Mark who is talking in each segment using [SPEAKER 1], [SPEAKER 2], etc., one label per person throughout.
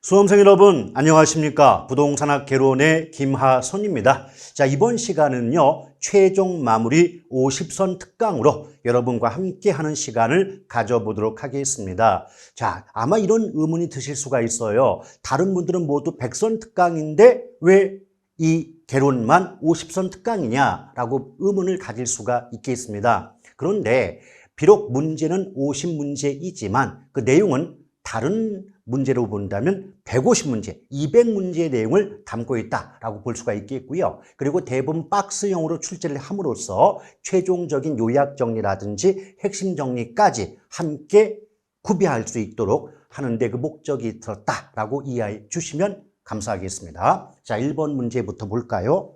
[SPEAKER 1] 수험생 여러분 안녕하십니까? 부동산학 개론의 김하선입니다. 자, 이번 시간은요 최종 마무리 50선 특강으로 여러분과 함께 하는 시간을 가져보도록 하겠습니다. 자, 아마 이런 의문이 드실 수가 있어요. 다른 분들은 모두 100선 특강인데 왜 이 개론만 50선 특강이냐라고 의문을 가질 수가 있겠습니다. 그런데 비록 문제는 50문제이지만 그 내용은 다른 문제로 본다면 150문제, 200문제의 내용을 담고 있다라고 볼 수가 있겠고요. 그리고 대부분 박스형으로 출제를 함으로써 최종적인 요약 정리라든지 핵심 정리까지 함께 구비할 수 있도록 하는데 그 목적이 있었다라고 이해해 주시면 감사하겠습니다. 자, 1번 문제부터 볼까요?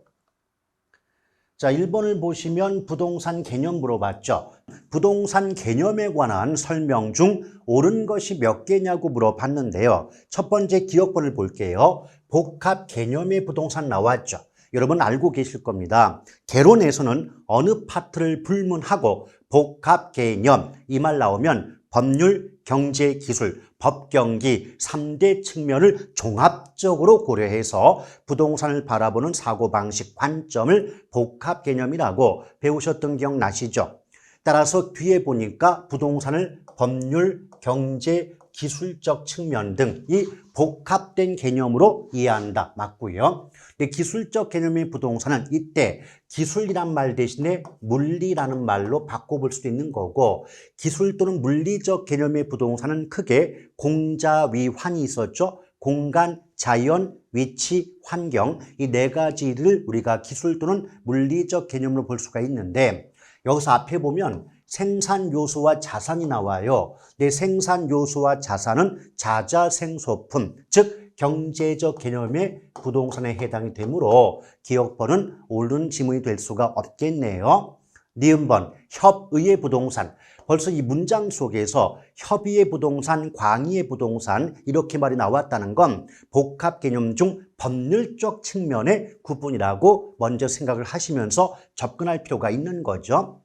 [SPEAKER 1] 자, 1번을 보시면 부동산 개념 물어봤죠. 부동산 개념에 관한 설명 중 옳은 것이 몇 개냐고 물어봤는데요. 첫 번째 기억번을 볼게요. 복합 개념의 부동산 나왔죠. 여러분 알고 계실 겁니다. 개론에서는 어느 파트를 불문하고 복합 개념 이 말 나오면 법률, 경제, 기술, 법경기 3대 측면을 종합적으로 고려해서 부동산을 바라보는 사고방식, 관점을 복합 개념이라고 배우셨던 기억 나시죠? 따라서 뒤에 보니까 부동산을 법률, 경제, 기술적 측면 등 이 복합된 개념으로 이해한다. 맞고요. 근데 기술적 개념의 부동산은 이때 기술이란 말 대신에 물리라는 말로 바꿔볼 수도 있는 거고, 기술 또는 물리적 개념의 부동산은 크게 공자위환이 있었죠. 공간, 자연, 위치, 환경 이 네 가지를 우리가 기술 또는 물리적 개념으로 볼 수가 있는데, 여기서 앞에 보면 생산 요소와 자산이 나와요. 내 생산 요소와 자산은 자자생소품, 즉 경제적 개념의 부동산에 해당이 되므로 기억번은 옳은 지문이 될 수가 없겠네요. 니은번 협의의 부동산. 벌써 이 문장 속에서 협의의 부동산, 광의의 부동산 이렇게 말이 나왔다는 건 복합 개념 중 법률적 측면의 구분이라고 먼저 생각을 하시면서 접근할 필요가 있는 거죠.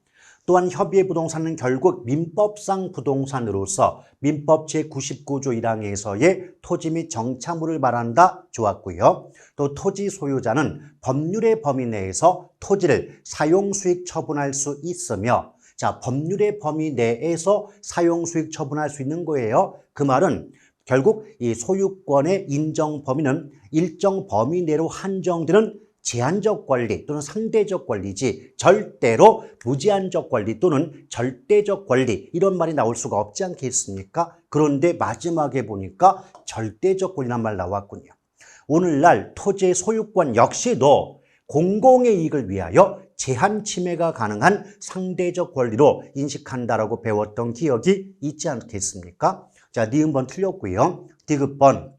[SPEAKER 1] 또한 협의의 부동산은 결국 민법상 부동산으로서 민법 제99조 1항에서의 토지 및 정착물을 말한다. 좋았고요. 또 토지 소유자는 법률의 범위 내에서 토지를 사용수익 처분할 수 있으며, 자, 법률의 범위 내에서 사용수익 처분할 수 있는 거예요. 그 말은 결국 이 소유권의 인정 범위는 일정 범위 내로 한정되는 제한적 권리 또는 상대적 권리지 절대로 무제한적 권리 또는 절대적 권리 이런 말이 나올 수가 없지 않겠습니까? 그런데 마지막에 보니까 절대적 권리란 말 나왔군요. 오늘날 토지의 소유권 역시도 공공의 이익을 위하여 제한 침해가 가능한 상대적 권리로 인식한다라고 배웠던 기억이 있지 않겠습니까? 자, 니은번 틀렸고요. 디귿번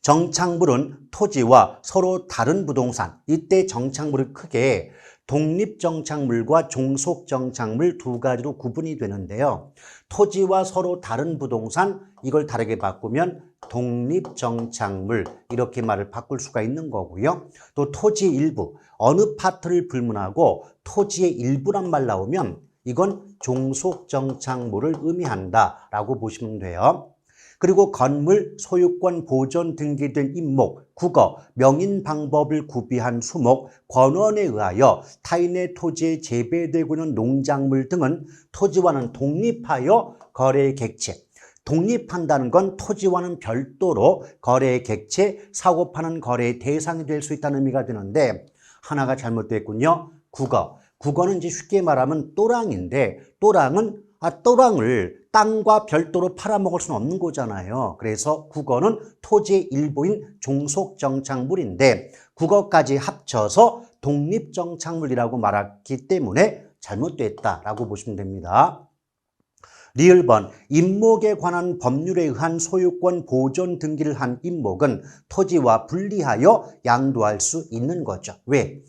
[SPEAKER 1] 정착물은 토지와 서로 다른 부동산. 이때 정착물을 크게 독립정착물과 종속정착물 두 가지로 구분이 되는데요. 토지와 서로 다른 부동산, 이걸 다르게 바꾸면 독립정착물 이렇게 말을 바꿀 수가 있는 거고요. 또 토지 일부, 어느 파트를 불문하고 토지의 일부란 말 나오면 이건 종속정착물을 의미한다라고 보시면 돼요. 그리고 건물, 소유권, 보존 등기된 임목, 국어, 명인 방법을 구비한 수목, 권원에 의하여 타인의 토지에 재배되고 있는 농작물 등은 토지와는 독립하여 거래의 객체. 독립한다는 건 토지와는 별도로 거래의 객체, 사고 파는 거래의 대상이 될 수 있다는 의미가 되는데 하나가 잘못됐군요. 국어. 국어는 이제 쉽게 말하면 또랑인데 또랑을 땅과 별도로 팔아먹을 수는 없는 거잖아요. 그래서 국어는 토지의 일부인 종속정착물인데 국어까지 합쳐서 독립정착물이라고 말했기 때문에 잘못됐다라고 보시면 됩니다. 리을번 임목에 관한 법률에 의한 소유권 보존 등기를 한 임목은 토지와 분리하여 양도할 수 있는 거죠. 왜?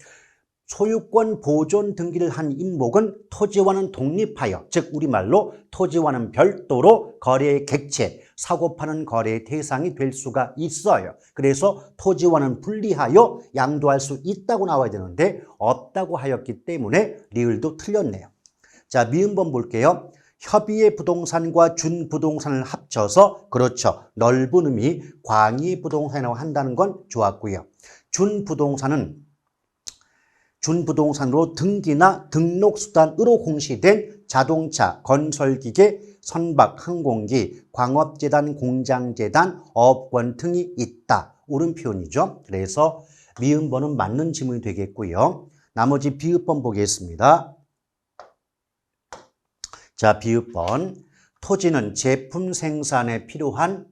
[SPEAKER 1] 소유권 보존 등기를 한 임목은 토지와는 독립하여, 즉 우리말로 토지와는 별도로 거래의 객체, 사고 파는 거래의 대상이 될 수가 있어요. 그래서 토지와는 분리하여 양도할 수 있다고 나와야 되는데 없다고 하였기 때문에 리을도 틀렸네요. 자, 미음번 볼게요. 협의의 부동산과 준부동산을 합쳐서 그렇죠. 넓은 의미 광의의 부동산이라고 한다는 건 좋았고요. 준부동산으로 등기나 등록수단으로 공시된 자동차, 건설기계, 선박, 항공기, 광업재단, 공장재단, 어업권 등이 있다. 옳은 표현이죠. 그래서 미음번은 맞는 지문이 되겠고요. 나머지 비읍번 보겠습니다. 자, 비읍번. 토지는 제품 생산에 필요한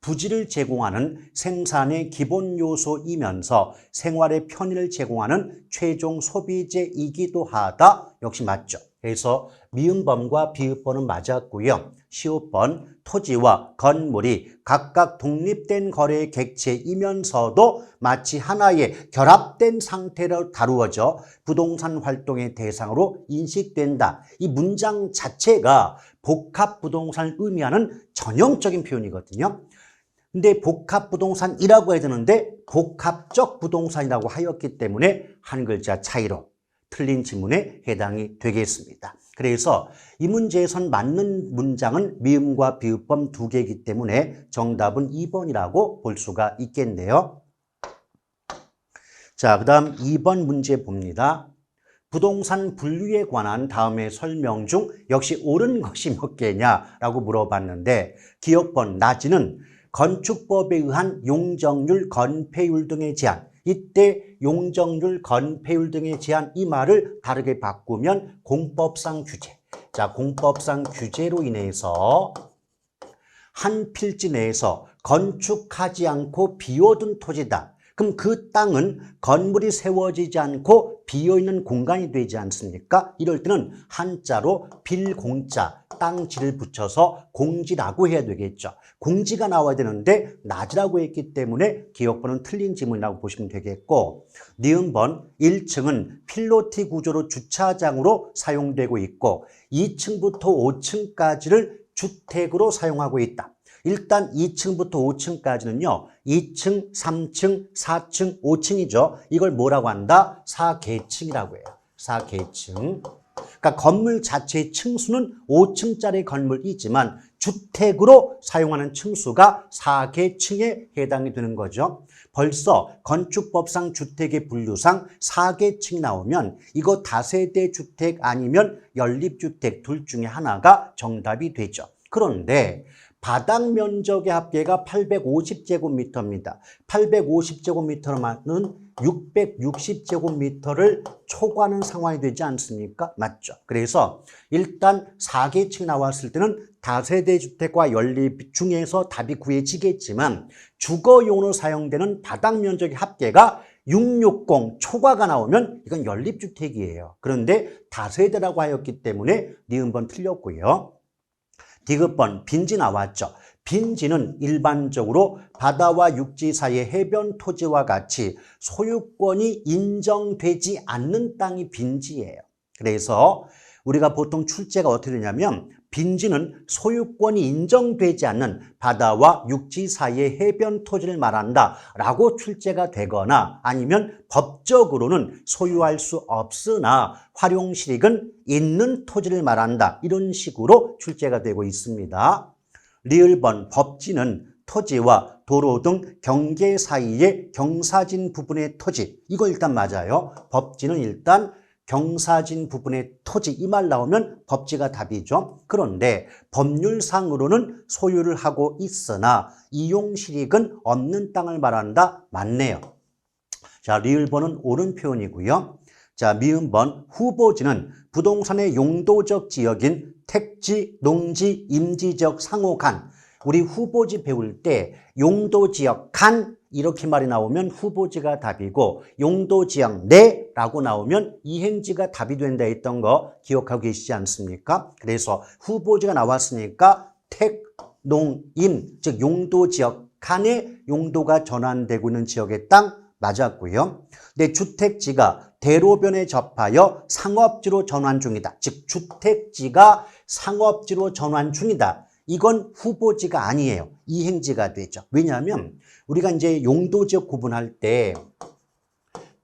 [SPEAKER 1] 부지를 제공하는 생산의 기본 요소이면서 생활의 편의를 제공하는 최종 소비재이기도 하다. 역시 맞죠. 그래서 미음번과 비읍번은 맞았고요. 시옷번. 토지와 건물이 각각 독립된 거래의 객체이면서도 마치 하나의 결합된 상태로 다루어져 부동산 활동의 대상으로 인식된다. 이 문장 자체가 복합 부동산을 의미하는 전형적인 표현이거든요. 근데 복합 부동산이라고 해야 되는데 복합적 부동산이라고 하였기 때문에 한 글자 차이로 틀린 지문에 해당이 되겠습니다. 그래서 이 문제에선 맞는 문장은 미음과 비읍번 두 개이기 때문에 정답은 2번이라고 볼 수가 있겠네요. 자, 그 다음 2번 문제 봅니다. 부동산 분류에 관한 다음의 설명 중 역시 옳은 것이 몇 개냐라고 물어봤는데 기억번 나지는 건축법에 의한 용적률, 건폐율 등의 제한. 이때 용적률, 건폐율 등의 제한 이 말을 다르게 바꾸면 공법상 규제. 자, 공법상 규제로 인해서 한 필지 내에서 건축하지 않고 비워둔 토지다. 그럼 그 땅은 건물이 세워지지 않고 비어있는 공간이 되지 않습니까? 이럴 때는 한자로 빌공자, 땅지를 붙여서 공지라고 해야 되겠죠. 공지가 나와야 되는데 낮이라고 했기 때문에 기억번은 틀린 지문이라고 보시면 되겠고 니은번 1층은 필로티 구조로 주차장으로 사용되고 있고 2층부터 5층까지를 주택으로 사용하고 있다. 일단 2층부터 5층까지는요. 2층, 3층, 4층, 5층이죠. 이걸 뭐라고 한다? 사계층이라고 해요. 사계층. 그러니까 건물 자체의 층수는 5층짜리 건물이지만 주택으로 사용하는 층수가 4계층에 해당이 되는 거죠. 벌써 건축법상 주택의 분류상 4계층이 나오면 이거 다세대 주택 아니면 연립주택 둘 중에 하나가 정답이 되죠. 그런데 바닥 면적의 합계가 850제곱미터입니다. 850제곱미터만은 660제곱미터를 초과하는 상황이 되지 않습니까? 맞죠? 그래서 일단 4계층 나왔을 때는 다세대 주택과 연립 중에서 답이 구해지겠지만 주거용으로 사용되는 바닥 면적의 합계가 660 초과가 나오면 이건 연립주택이에요. 그런데 다세대라고 하였기 때문에 니은번 틀렸고요. 디귿번 빈지 나왔죠. 빈지는 일반적으로 바다와 육지 사이의 해변 토지와 같이 소유권이 인정되지 않는 땅이 빈지예요. 그래서 우리가 보통 출제가 어떻게 되냐면 빈지는 소유권이 인정되지 않는 바다와 육지 사이의 해변 토지를 말한다 라고 출제가 되거나 아니면 법적으로는 소유할 수 없으나 활용실익은 있는 토지를 말한다 이런 식으로 출제가 되고 있습니다. 리을번 법지는 토지와 도로 등 경계 사이의 경사진 부분의 토지 이거 일단 맞아요. 법지는 일단 경사진 부분의 토지 이 말 나오면 법지가 답이죠. 그런데 법률상으로는 소유를 하고 있으나 이용실익은 없는 땅을 말한다. 맞네요. 자, 리을번은 옳은 표현이고요. 자, 미음번 후보지는 부동산의 용도적 지역인 택지, 농지, 임지적 상호간 우리 후보지 배울 때 용도지역 간 이렇게 말이 나오면 후보지가 답이고 용도지역 내라고 나오면 이행지가 답이 된다 했던 거 기억하고 계시지 않습니까? 그래서 후보지가 나왔으니까 택, 농, 임 즉 용도지역 간의 용도가 전환되고 있는 지역의 땅 맞았고요. 내 주택지가 대로변에 접하여 상업지로 전환 중이다. 즉 주택지가 상업지로 전환 중이다. 이건 후보지가 아니에요. 이행지가 되죠. 왜냐하면 우리가 이제 용도지역 구분할 때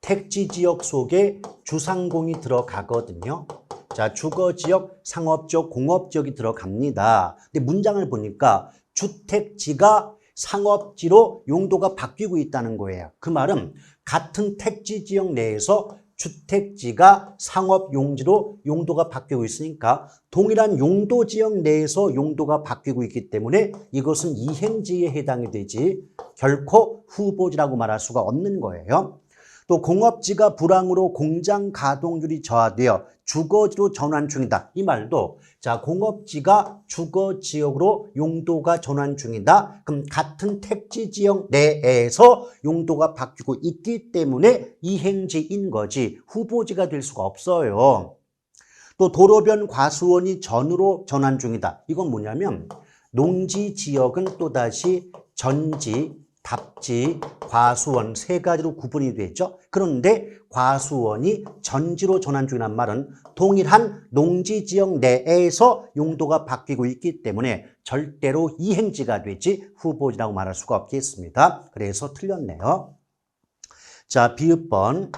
[SPEAKER 1] 택지지역 속에 주상공이 들어가거든요. 자, 주거지역, 상업지역, 공업지역이 들어갑니다. 근데 문장을 보니까 주택지가 상업지로 용도가 바뀌고 있다는 거예요. 그 말은 같은 택지지역 내에서 주택지가 상업용지로 용도가 바뀌고 있으니까 동일한 용도지역 내에서 용도가 바뀌고 있기 때문에 이것은 이행지에 해당이 되지 결코 후보지라고 말할 수가 없는 거예요. 또 공업지가 불황으로 공장 가동률이 저하되어 주거지로 전환 중이다. 이 말도 자, 공업지가 주거지역으로 용도가 전환 중이다. 그럼 같은 택지지역 내에서 용도가 바뀌고 있기 때문에 이행지인 거지 후보지가 될 수가 없어요. 또 도로변 과수원이 전으로 전환 중이다. 이건 뭐냐면 농지지역은 또다시 전지, 답지, 과수원 세 가지로 구분이 되죠. 그런데 과수원이 전지로 전환 중이란 말은 동일한 농지지역 내에서 용도가 바뀌고 있기 때문에 절대로 이행지가 되지 후보지라고 말할 수가 없겠습니다. 그래서 틀렸네요. 자, 비읍번.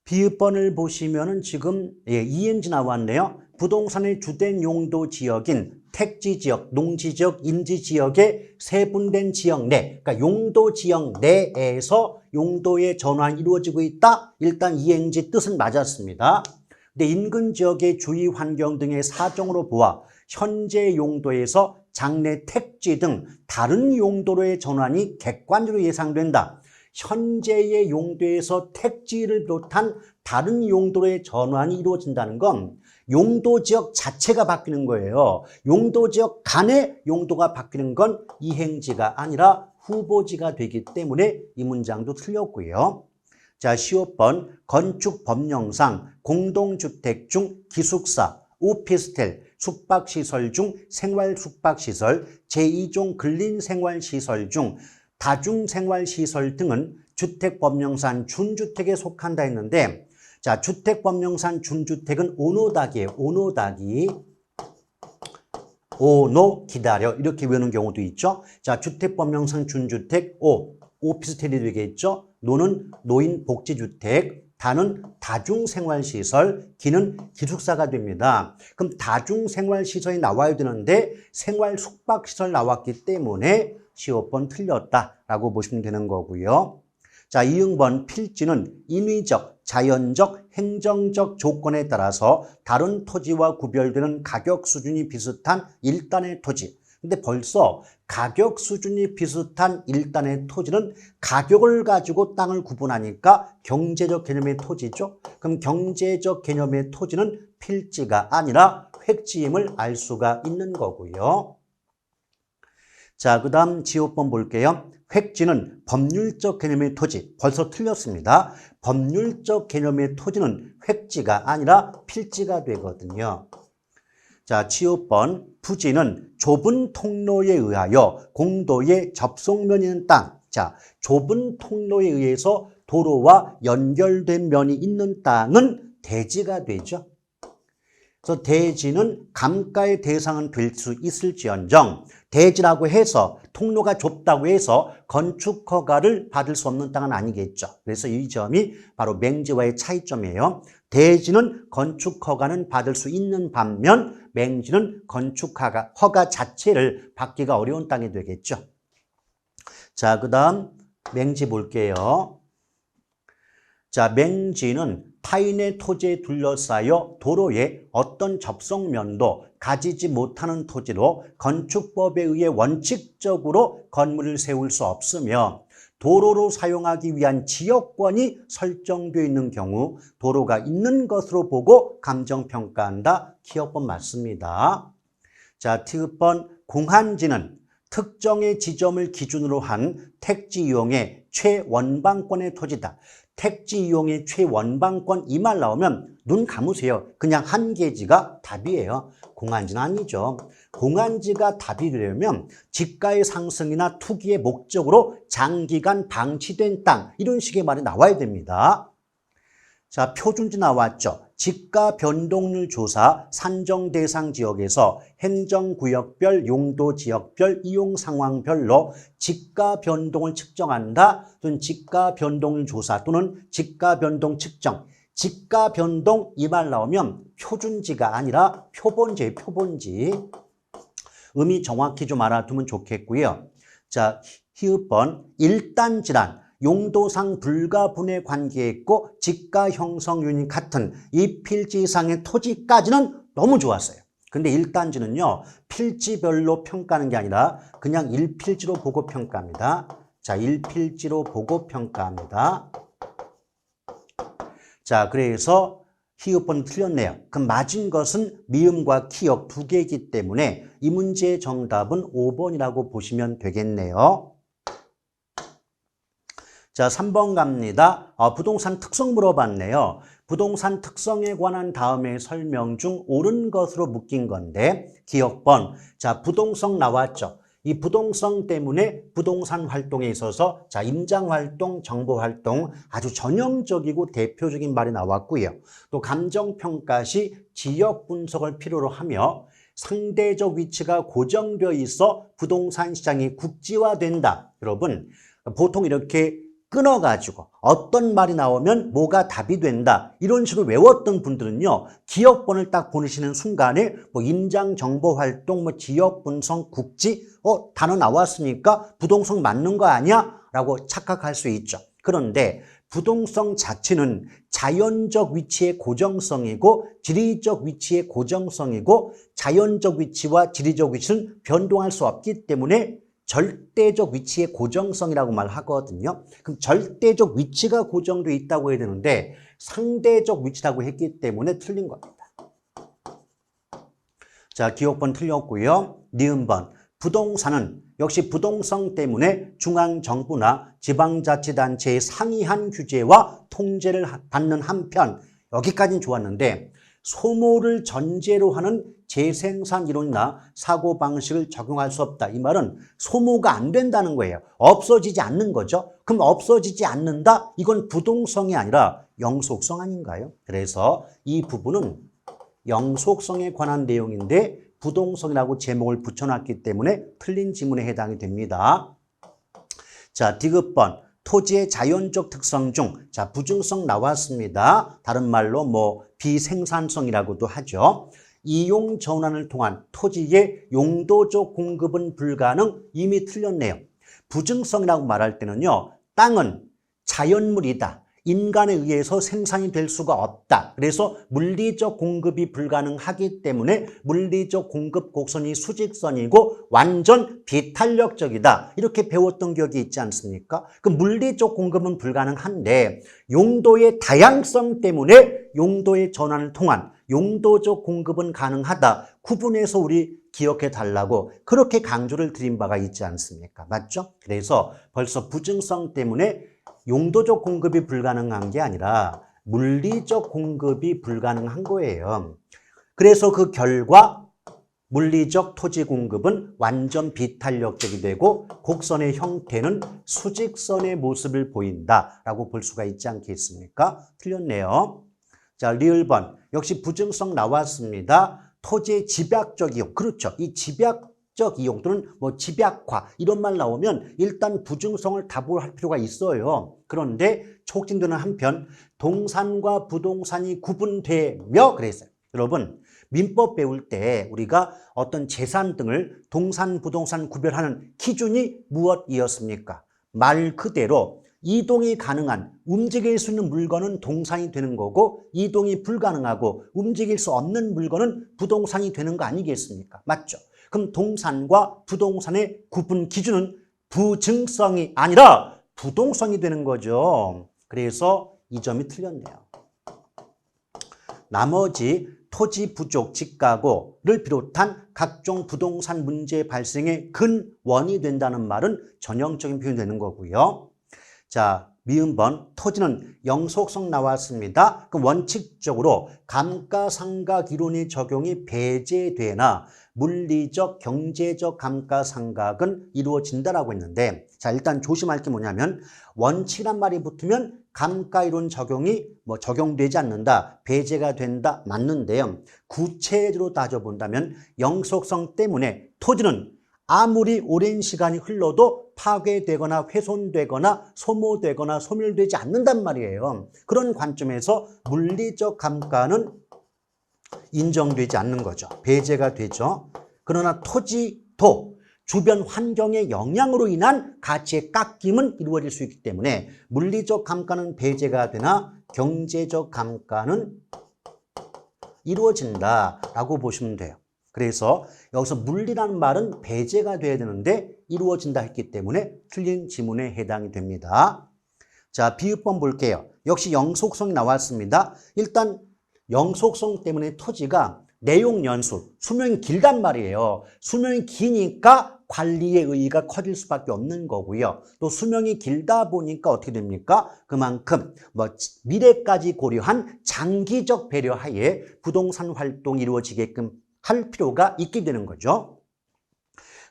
[SPEAKER 1] 비읍번을 보시면은 지금 이행지 나왔네요. 부동산의 주된 용도 지역인 택지지역, 농지지역, 임지지역의 세분된 지역 내, 그러니까 용도 지역 내에서 용도의 전환이 이루어지고 있다. 일단 이행지 뜻은 맞았습니다. 근데 인근 지역의 주위 환경 등의 사정으로 보아 현재 용도에서 장래 택지 등 다른 용도로의 전환이 객관적으로 예상된다. 현재의 용도에서 택지를 비롯한 다른 용도로의 전환이 이루어진다는 건 용도 지역 자체가 바뀌는 거예요. 용도 지역 간의 용도가 바뀌는 건 이행지가 아니라 후보지가 되기 때문에 이 문장도 틀렸고요. 자, 15번 건축법령상 공동주택 중 기숙사, 오피스텔, 숙박시설 중 생활숙박시설, 제2종 근린생활시설 중 다중생활시설 등은 주택법령상 준주택에 속한다 했는데 자, 주택법령상 준주택은 오노닥이에요. 오노닥이. 오노 기다려 이렇게 외우는 경우도 있죠. 자, 주택법령상 준주택 오피스텔이 되겠죠. 노는 노인복지주택, 다는 다중생활시설, 기는 기숙사가 됩니다. 그럼 다중생활시설이 나와야 되는데 생활숙박시설 나왔기 때문에 15번 틀렸다라고 보시면 되는 거고요. 자, 이응번 필지는 인위적, 자연적, 행정적 조건에 따라서 다른 토지와 구별되는 가격 수준이 비슷한 일단의 토지. 근데 벌써 가격 수준이 비슷한 일단의 토지는 가격을 가지고 땅을 구분하니까 경제적 개념의 토지죠. 그럼 경제적 개념의 토지는 필지가 아니라 획지임을 알 수가 있는 거고요. 자, 그 다음 지호번 볼게요. 획지는 법률적 개념의 토지. 벌써 틀렸습니다. 법률적 개념의 토지는 획지가 아니라 필지가 되거든요. 자, 지호번 부지는 좁은 통로에 의하여 공도의 접속면이 있는 땅. 자, 좁은 통로에 의해서 도로와 연결된 면이 있는 땅은 대지가 되죠. 그래서 대지는 감가의 대상은 될 수 있을지언정 대지라고 해서 통로가 좁다고 해서 건축 허가를 받을 수 없는 땅은 아니겠죠. 그래서 이 점이 바로 맹지와의 차이점이에요. 대지는 건축 허가는 받을 수 있는 반면 맹지는 건축 허가 자체를 받기가 어려운 땅이 되겠죠. 자, 그 다음 맹지 볼게요. 자, 맹지는 타인의 토지에 둘러싸여 도로에 어떤 접속면도 가지지 못하는 토지로 건축법에 의해 원칙적으로 건물을 세울 수 없으며 도로로 사용하기 위한 지역권이 설정되어 있는 경우 도로가 있는 것으로 보고 감정평가한다. 기억법 맞습니다. 자, 티귿번 공한지는 특정의 지점을 기준으로 한 택지 이용의 최원방권의 토지다. 택지 이용의 최원방권 이 말 나오면 눈 감으세요. 그냥 한 개지가 답이에요. 공한지는 아니죠. 공한지가 답이 되려면 지가의 상승이나 투기의 목적으로 장기간 방치된 땅 이런 식의 말이 나와야 됩니다. 자, 표준지 나왔죠. 지가 변동률 조사 산정 대상 지역에서 행정구역별, 용도지역별, 이용상황별로 지가 변동을 측정한다. 또는 지가 변동률 조사 또는 지가 변동 측정. 지가 변동 이 말 나오면 표준지가 아니라 표본지예요. 표본지. 의미 정확히 좀 알아두면 좋겠고요. 자, 히읗번 1단 질환. 용도상 불가분의 관계에 있고 지가 형성 요인 같은 이 필지 이상의 토지까지는 너무 좋았어요. 근데 1단지는요. 필지별로 평가하는 게 아니라 그냥 1필지로 보고 평가합니다. 자, 1필지로 보고 평가합니다. 자, 그래서 히읗번 틀렸네요. 그럼 맞은 것은 미음과 키역 두 개이기 때문에 이 문제의 정답은 5번이라고 보시면 되겠네요. 자, 3번 갑니다. 부동산 특성 물어봤네요. 부동산 특성에 관한 다음에 설명 중 옳은 것으로 묶인 건데 기억번. 자, 부동성 나왔죠. 이 부동성 때문에 부동산 활동에 있어서 자, 임장 활동, 정보 활동 아주 전형적이고 대표적인 말이 나왔고요. 또 감정 평가 시 지역 분석을 필요로 하며 상대적 위치가 고정되어 있어 부동산 시장이 국지화된다. 여러분, 보통 이렇게 끊어가지고 어떤 말이 나오면 뭐가 답이 된다. 이런 식으로 외웠던 분들은요. 기억번을 딱 보내시는 순간에 뭐 임장 정보 활동, 뭐 지역 분석, 국지 단어 나왔으니까 부동성 맞는 거 아니야? 라고 착각할 수 있죠. 그런데 부동성 자체는 자연적 위치의 고정성이고 지리적 위치의 고정성이고 자연적 위치와 지리적 위치는 변동할 수 없기 때문에 절대적 위치의 고정성이라고 말하거든요. 그럼 절대적 위치가 고정되어 있다고 해야 되는데 상대적 위치라고 했기 때문에 틀린 겁니다. 자, 기억번 틀렸고요. 니은번. 부동산은 역시 부동성 때문에 중앙정부나 지방자치단체의 상이한 규제와 통제를 받는 한편 여기까지는 좋았는데 소모를 전제로 하는 재생산 이론이나 사고방식을 적용할 수 없다. 이 말은 소모가 안 된다는 거예요. 없어지지 않는 거죠. 그럼 없어지지 않는다? 이건 부동성이 아니라 영속성 아닌가요? 그래서 이 부분은 영속성에 관한 내용인데 부동성이라고 제목을 붙여놨기 때문에 틀린 지문에 해당이 됩니다. 자, 디귿번. 토지의 자연적 특성 중, 자, 부증성 나왔습니다. 다른 말로 뭐 비생산성이라고도 하죠. 이용 전환을 통한 토지의 용도적 공급은 불가능. 이미 틀렸네요. 부증성이라고 말할 때는요. 땅은 자연물이다. 인간에 의해서 생산이 될 수가 없다. 그래서 물리적 공급이 불가능하기 때문에 물리적 공급 곡선이 수직선이고 완전 비탄력적이다. 이렇게 배웠던 기억이 있지 않습니까? 그 물리적 공급은 불가능한데 용도의 다양성 때문에 용도의 전환을 통한 용도적 공급은 가능하다. 구분해서 우리 기억해 달라고 그렇게 강조를 드린 바가 있지 않습니까? 맞죠? 그래서 벌써 부증성 때문에 용도적 공급이 불가능한 게 아니라 물리적 공급이 불가능한 거예요. 그래서 그 결과 물리적 토지 공급은 완전 비탄력적이 되고 곡선의 형태는 수직선의 모습을 보인다라고 볼 수가 있지 않겠습니까? 틀렸네요. 자, 리을번. 역시 부증성 나왔습니다. 토지의 집약적 이용. 그렇죠. 이 집약적 이용 또는 뭐 집약화 이런 말 나오면 일단 부증성을 답을 필요가 있어요. 그런데 촉진되는 한편 동산과 부동산이 구분되며 그랬어요. 여러분 민법 배울 때 우리가 어떤 재산 등을 동산, 부동산 구별하는 기준이 무엇이었습니까? 말 그대로 이동이 가능한 움직일 수 있는 물건은 동산이 되는 거고 이동이 불가능하고 움직일 수 없는 물건은 부동산이 되는 거 아니겠습니까? 맞죠? 그럼 동산과 부동산의 구분 기준은 부증성이 아니라 부동성이 되는 거죠. 그래서 이 점이 틀렸네요. 나머지 토지 부족, 직가고를 비롯한 각종 부동산 문제 발생의 근원이 된다는 말은 전형적인 표현이 되는 거고요. 자, 미음번 토지는 영속성 나왔습니다. 그럼 원칙적으로 감가상각 이론의 적용이 배제되나 물리적, 경제적 감가상각은 이루어진다라고 했는데 자, 일단 조심할 게 뭐냐면 원칙이란 말이 붙으면 감가이론 적용이 적용되지 않는다, 배제가 된다, 맞는데요. 구체적으로 따져본다면 영속성 때문에 토지는 아무리 오랜 시간이 흘러도 파괴되거나 훼손되거나 소모되거나 소멸되지 않는단 말이에요. 그런 관점에서 물리적 감가는 인정되지 않는 거죠. 배제가 되죠. 그러나 토지도 주변 환경의 영향으로 인한 가치의 깎임은 이루어질 수 있기 때문에 물리적 감가는 배제가 되나 경제적 감가는 이루어진다라고 보시면 돼요. 그래서 여기서 물리라는 말은 배제가 돼야 되는데 이루어진다 했기 때문에 틀린 지문에 해당이 됩니다. 자, 비읍번 볼게요. 역시 영속성이 나왔습니다. 일단 영속성 때문에 토지가 내용 연수, 수명이 길단 말이에요. 수명이 기니까 관리의 의의가 커질 수밖에 없는 거고요. 또 수명이 길다 보니까 어떻게 됩니까? 그만큼 미래까지 고려한 장기적 배려하에 부동산 활동이 이루어지게끔 할 필요가 있게 되는 거죠.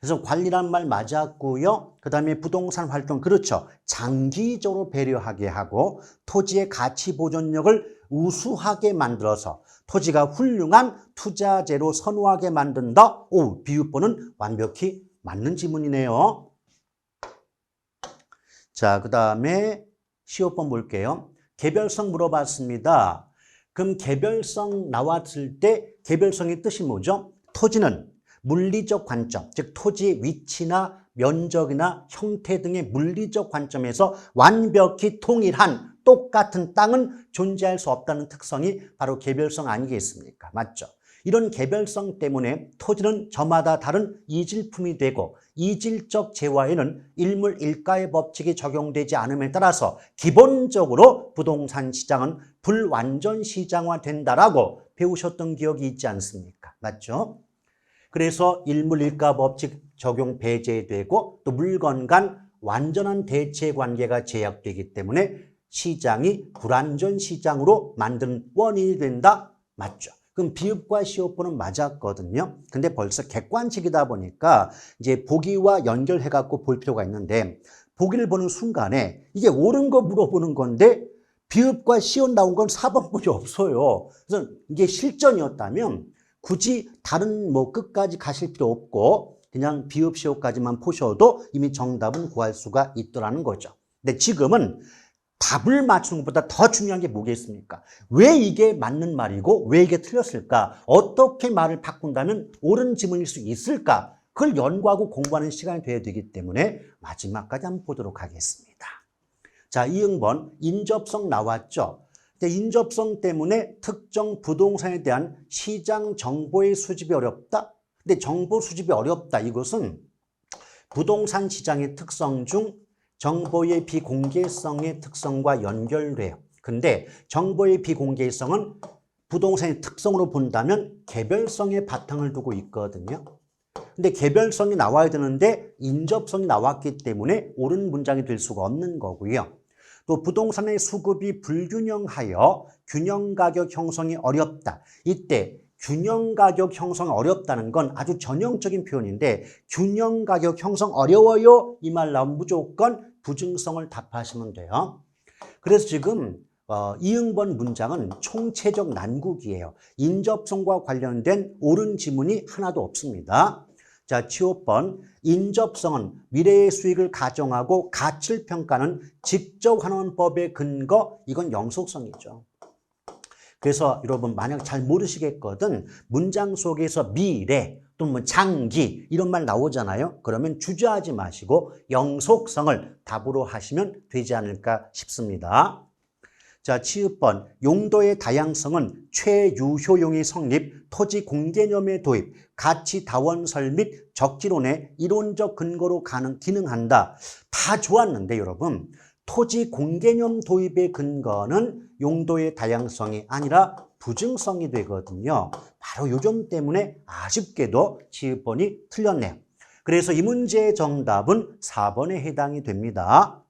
[SPEAKER 1] 그래서 관리란 말 맞았고요. 그 다음에 부동산 활동, 그렇죠. 장기적으로 배려하게 하고 토지의 가치 보존력을 우수하게 만들어서 토지가 훌륭한 투자재로 선호하게 만든다. 오, 비읍번은 완벽히 맞는 지문이네요. 자, 그 다음에 시옷번 볼게요. 개별성 물어봤습니다. 그럼 개별성 나왔을 때 개별성의 뜻이 뭐죠? 토지는 물리적 관점, 즉 토지의 위치나 면적이나 형태 등의 물리적 관점에서 완벽히 통일한 똑같은 땅은 존재할 수 없다는 특성이 바로 개별성 아니겠습니까? 맞죠? 이런 개별성 때문에 토지는 저마다 다른 이질품이 되고 이질적 재화에는 일물일가의 법칙이 적용되지 않음에 따라서 기본적으로 부동산 시장은 불완전 시장화된다라고 배우셨던 기억이 있지 않습니까? 맞죠? 그래서 일물일가 법칙 적용 배제되고 또 물건 간 완전한 대체 관계가 제약되기 때문에 시장이 불완전 시장으로 만드는 원인이 된다? 맞죠? 그럼 비읍과 시옷번은 맞았거든요. 근데 벌써 객관식이다 보니까 이제 보기와 연결해 갖고 볼 필요가 있는데 보기를 보는 순간에 이게 옳은 거 물어보는 건데 비읍과 시옷 나온 건 4번뿐이 없어요. 그래서 이게 실전이었다면 굳이 다른 끝까지 가실 필요 없고 그냥 비읍 시옷까지만 보셔도 이미 정답은 구할 수가 있더라는 거죠. 근데 지금은 답을 맞추는 것보다 더 중요한 게 뭐겠습니까? 왜 이게 맞는 말이고 왜 이게 틀렸을까? 어떻게 말을 바꾼다면 옳은 지문일 수 있을까? 그걸 연구하고 공부하는 시간이 돼야 되기 때문에 마지막까지 한번 보도록 하겠습니다. 자, 이응번 인접성 나왔죠? 인접성 때문에 특정 부동산에 대한 시장 정보의 수집이 어렵다? 근데 정보 수집이 어렵다. 이것은 부동산 시장의 특성 중 정보의 비공개성의 특성과 연결돼요. 근데 정보의 비공개성은 부동산의 특성으로 본다면 개별성의 바탕을 두고 있거든요. 근데 개별성이 나와야 되는데 인접성이 나왔기 때문에 옳은 문장이 될 수가 없는 거고요. 또 부동산의 수급이 불균형하여 균형가격 형성이 어렵다. 이때 균형가격 형성 어렵다는 건 아주 전형적인 표현인데 균형가격 형성 어려워요? 이 말 나오면 무조건 부증성을 답하시면 돼요. 그래서 지금 이응번 문장은 총체적 난국이에요. 인접성과 관련된 옳은 지문이 하나도 없습니다. 자, 치오번 인접성은 미래의 수익을 가정하고 가치를 평가하는 직접환원법의 근거, 이건 영속성이죠. 그래서 여러분 만약 잘 모르시겠거든 문장 속에서 미래 또는 장기 이런 말 나오잖아요. 그러면 주저하지 마시고 영속성을 답으로 하시면 되지 않을까 싶습니다. 자, 치읍번 용도의 다양성은 최유효용의 성립, 토지 공개념의 도입, 가치 다원설 및 적지론의 이론적 근거로 기능한다. 다 좋았는데 여러분 토지 공개념 도입의 근거는 용도의 다양성이 아니라 부증성이 되거든요. 바로 요 점 때문에 아쉽게도 치읍번이 틀렸네요. 그래서 이 문제의 정답은 4번에 해당이 됩니다.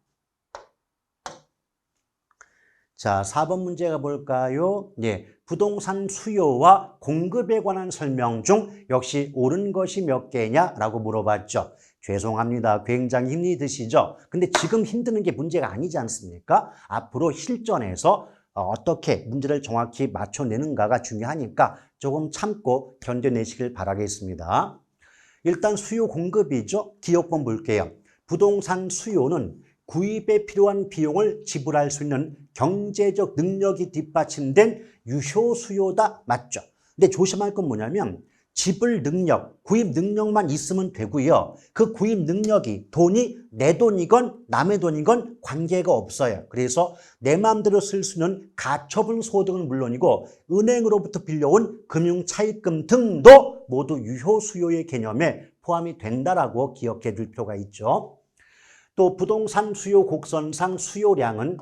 [SPEAKER 1] 자, 4번 문제가 뭘까요? 예, 부동산 수요와 공급에 관한 설명 중 역시 옳은 것이 몇 개냐라고 물어봤죠. 죄송합니다. 굉장히 힘이 드시죠? 근데 지금 힘드는 게 문제가 아니지 않습니까? 앞으로 실전에서 어떻게 문제를 정확히 맞춰내는가가 중요하니까 조금 참고 견뎌내시길 바라겠습니다. 일단 수요 공급이죠. 기업번 볼게요. 부동산 수요는 구입에 필요한 비용을 지불할 수 있는 경제적 능력이 뒷받침된 유효 수요다. 맞죠? 근데 조심할 건 뭐냐면 지불 능력, 구입 능력만 있으면 되고요. 그 구입 능력이 돈이 내 돈이건 남의 돈이건 관계가 없어요. 그래서 내 마음대로 쓸 수 있는 가처분 소득은 물론이고 은행으로부터 빌려온 금융 차입금 등도 모두 유효 수요의 개념에 포함이 된다라고 기억해 둘 필요가 있죠. 또 부동산 수요 곡선상 수요량은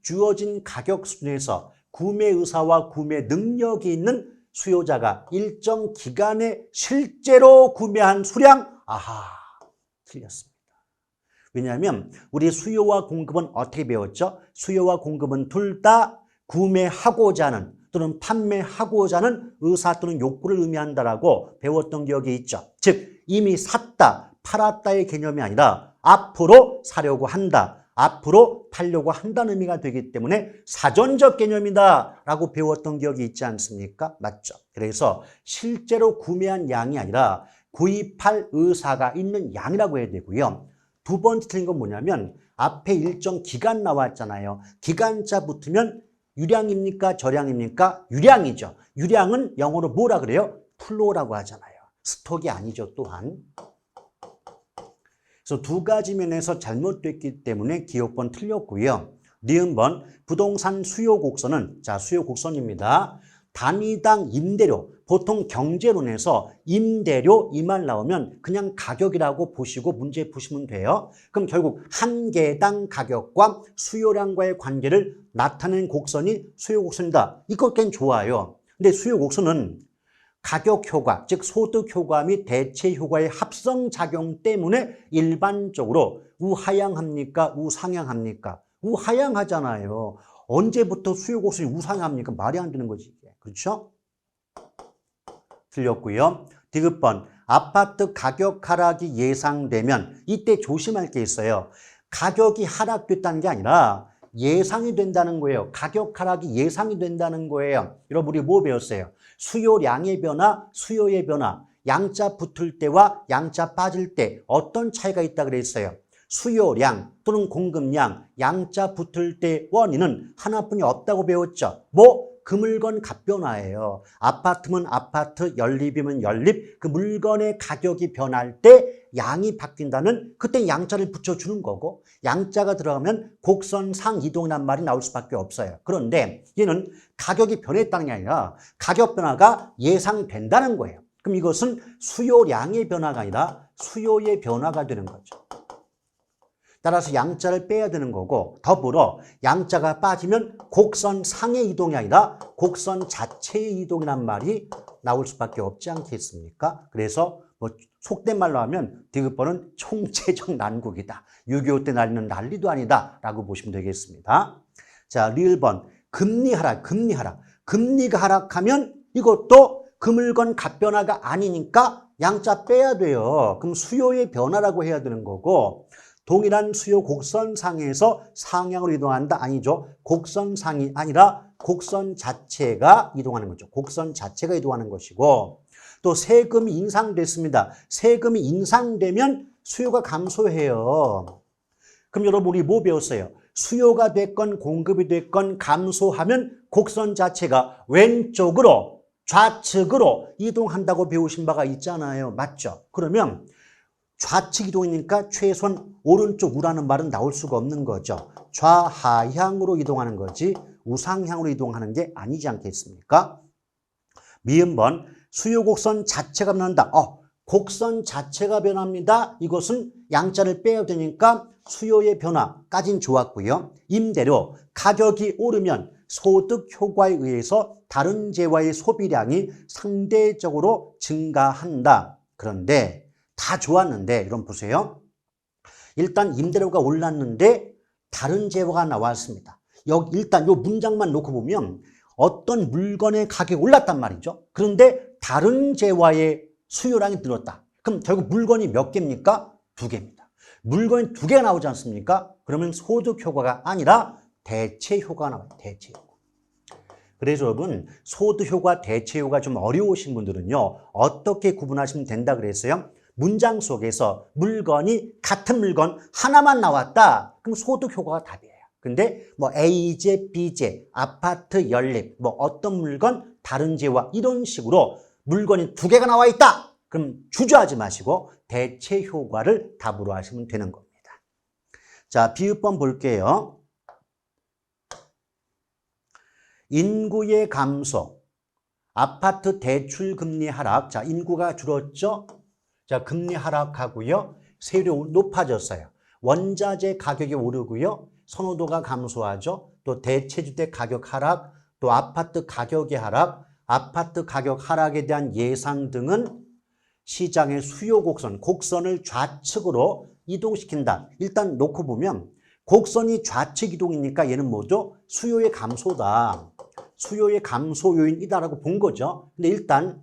[SPEAKER 1] 주어진 가격 수준에서 구매 의사와 구매 능력이 있는 수요자가 일정 기간에 실제로 구매한 수량. 아하, 틀렸습니다. 왜냐하면 우리 수요와 공급은 어떻게 배웠죠? 수요와 공급은 둘 다 구매하고자 하는 또는 판매하고자 하는 의사 또는 욕구를 의미한다라고 배웠던 기억이 있죠. 즉 이미 샀다, 팔았다의 개념이 아니라 앞으로 사려고 한다, 앞으로 팔려고 한다는 의미가 되기 때문에 사전적 개념이다 라고 배웠던 기억이 있지 않습니까? 맞죠? 그래서 실제로 구매한 양이 아니라 구입할 의사가 있는 양이라고 해야 되고요. 두 번째 틀린 건 뭐냐면 앞에 일정 기간 나왔잖아요. 기간자 붙으면 유량입니까? 저량입니까? 유량이죠. 유량은 영어로 뭐라 그래요? 플로우라고 하잖아요. 스톡이 아니죠, 또한. 그래서 두 가지 면에서 잘못됐기 때문에 기호번 틀렸고요. 니은번 부동산 수요 곡선은 수요 곡선입니다. 단위당 임대료, 보통 경제론에서 임대료 이 말 나오면 그냥 가격이라고 보시고 문제 푸시면 돼요. 그럼 결국 한 개당 가격과 수요량과의 관계를 나타내는 곡선이 수요 곡선이다. 이것 꽤 좋아요. 근데 수요 곡선은 가격 효과, 즉 소득 효과 및 대체 효과의 합성 작용 때문에 일반적으로 우하향합니까? 우상향합니까? 우하향하잖아요. 언제부터 수요 곡선이 우상향합니까? 말이 안 되는 거지. 그렇죠? 틀렸고요. 디귿번 아파트 가격 하락이 예상되면 이때 조심할 게 있어요. 가격이 하락됐다는 게 아니라 예상이 된다는 거예요. 가격 하락이 예상이 된다는 거예요. 여러분 우리 뭐 배웠어요? 수요량의 변화, 수요의 변화. 양자 붙을 때와 양자 빠질 때 어떤 차이가 있다 그랬어요? 수요량 또는 공급량, 양자 붙을 때 원인은 하나뿐이 없다고 배웠죠. 그 물건 값변화예요. 아파트면 아파트, 연립이면 연립. 그 물건의 가격이 변할 때 양이 바뀐다면 그때 양자를 붙여주는 거고 양자가 들어가면 곡선상 이동이란 말이 나올 수밖에 없어요. 그런데 얘는 가격이 변했다는 게 아니라 가격 변화가 예상된다는 거예요. 그럼 이것은 수요량의 변화가 아니라 수요의 변화가 되는 거죠. 따라서 양자를 빼야 되는 거고 더불어 양자가 빠지면 곡선상의 이동이 아니라 곡선 자체의 이동이란 말이 나올 수밖에 없지 않겠습니까? 그래서 속된 말로 하면 디귿번은 총체적 난국이다. 6.25 때 난리는 난리도 아니다 라고 보시면 되겠습니다. 자, 리을번 금리 하락. 금리가 하락하면 이것도 그 물건 값변화가 아니니까 양자 빼야 돼요. 그럼 수요의 변화라고 해야 되는 거고 동일한 수요 곡선상에서 상향으로 이동한다? 아니죠. 곡선상이 아니라 곡선 자체가 이동하는 거죠. 곡선 자체가 이동하는 것이고 또 세금이 인상됐습니다. 세금이 인상되면 수요가 감소해요. 그럼 여러분 우리 뭐 배웠어요? 수요가 됐건 공급이 됐건 감소하면 곡선 자체가 왼쪽으로 좌측으로 이동한다고 배우신 바가 있잖아요. 맞죠? 그러면 좌측 이동이니까 최소한 오른쪽 우라는 말은 나올 수가 없는 거죠. 좌하향으로 이동하는 거지 우상향으로 이동하는 게 아니지 않겠습니까? 미음번 수요 곡선 자체가 변한다. 곡선 자체가 변합니다. 이것은 양자를 빼야 되니까 수요의 변화까지는 좋았고요. 임대료 가격이 오르면 소득 효과에 의해서 다른 재화의 소비량이 상대적으로 증가한다. 그런데 다 좋았는데 여러분 보세요. 일단 임대료가 올랐는데 다른 재화가 나왔습니다. 여기 일단 이 문장만 놓고 보면 어떤 물건의 가격이 올랐단 말이죠. 그런데 다른 재화의 수요량이 늘었다. 그럼 결국 물건이 몇 개입니까? 2개입니다. 물건이 2개가 나오지 않습니까? 그러면 소득 효과가 아니라 대체 효과가 나와요. 대체 효과. 그래서 여러분 소득효과, 대체효과 좀 어려우신 분들은요. 어떻게 구분하시면 된다 그랬어요? 문장 속에서 물건이 같은 물건 하나만 나왔다. 그럼 소득효과가 답이에요. 근데 뭐 A제, B제, 아파트 연립, 뭐 어떤 물건, 다른 제와 이런 식으로 물건이 두 개가 나와 있다. 그럼 주저하지 마시고 대체 효과를 답으로 하시면 되는 겁니다. 자, 비읍번 볼게요. 인구의 감소, 아파트 대출 금리 하락. 자, 인구가 줄었죠? 자, 금리 하락하고요. 세율이 높아졌어요. 원자재 가격이 오르고요. 선호도가 감소하죠. 또 대체주택 가격 하락, 또 아파트 가격의 하락, 아파트 가격 하락에 대한 예상 등은 시장의 수요 곡선, 곡선을 좌측으로 이동시킨다. 일단 놓고 보면 곡선이 좌측 이동이니까 얘는 뭐죠? 수요의 감소다. 수요의 감소 요인이다라고 본 거죠. 근데 일단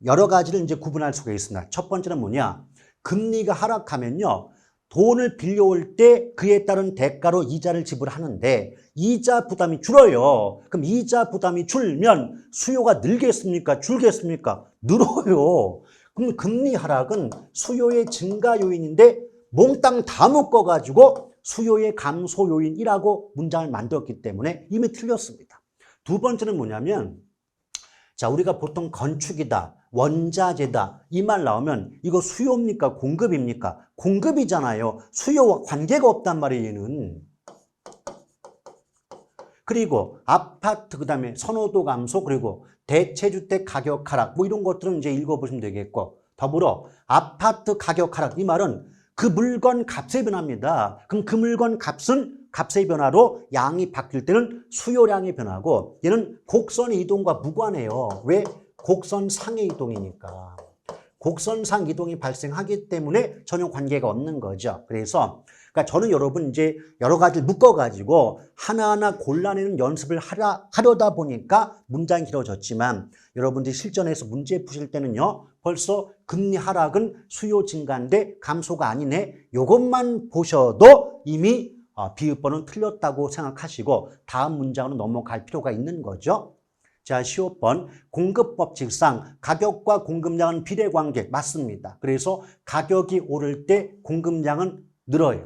[SPEAKER 1] 여러 가지를 이제 구분할 수가 있습니다. 첫 번째는 뭐냐? 금리가 하락하면요. 돈을 빌려올 때 그에 따른 대가로 이자를 지불하는데 이자 부담이 줄어요. 그럼 이자 부담이 줄면 수요가 늘겠습니까? 줄겠습니까? 늘어요. 그럼 금리 하락은 수요의 증가 요인인데 몽땅 다 묶어가지고 수요의 감소 요인이라고 문장을 만들었기 때문에 이미 틀렸습니다. 두 번째는 뭐냐면 자, 우리가 보통 건축이다, 원자재다 이 말 나오면 이거 수요입니까? 공급입니까? 공급이잖아요. 수요와 관계가 없단 말이에요, 얘는. 그리고 아파트, 그 다음에 선호도 감소, 그리고 대체주택 가격 하락 뭐 이런 것들은 이제 읽어보시면 되겠고 더불어 아파트 가격 하락 이 말은 그 물건 값의 변화입니다. 그럼 그 물건 값은 값의 변화로 양이 바뀔 때는 수요량의 변화고 얘는 곡선 이동과 무관해요. 왜? 곡선상의 이동이니까. 곡선상 이동이 발생하기 때문에 전혀 관계가 없는 거죠. 그래서 그러니까 저는 여러분 이제 여러 가지를 묶어가지고 하나하나 골라내는 연습을 하려다 보니까 문장이 길어졌지만 여러분들이 실전에서 문제 푸실 때는요. 벌써 금리 하락은 수요 증가인데 감소가 아니네. 이것만 보셔도 이미 비읍번은 틀렸다고 생각하시고 다음 문장으로 넘어갈 필요가 있는 거죠. 자, 15번 공급법칙상 가격과 공급량은 비례관계 맞습니다. 그래서 가격이 오를 때 공급량은 늘어요.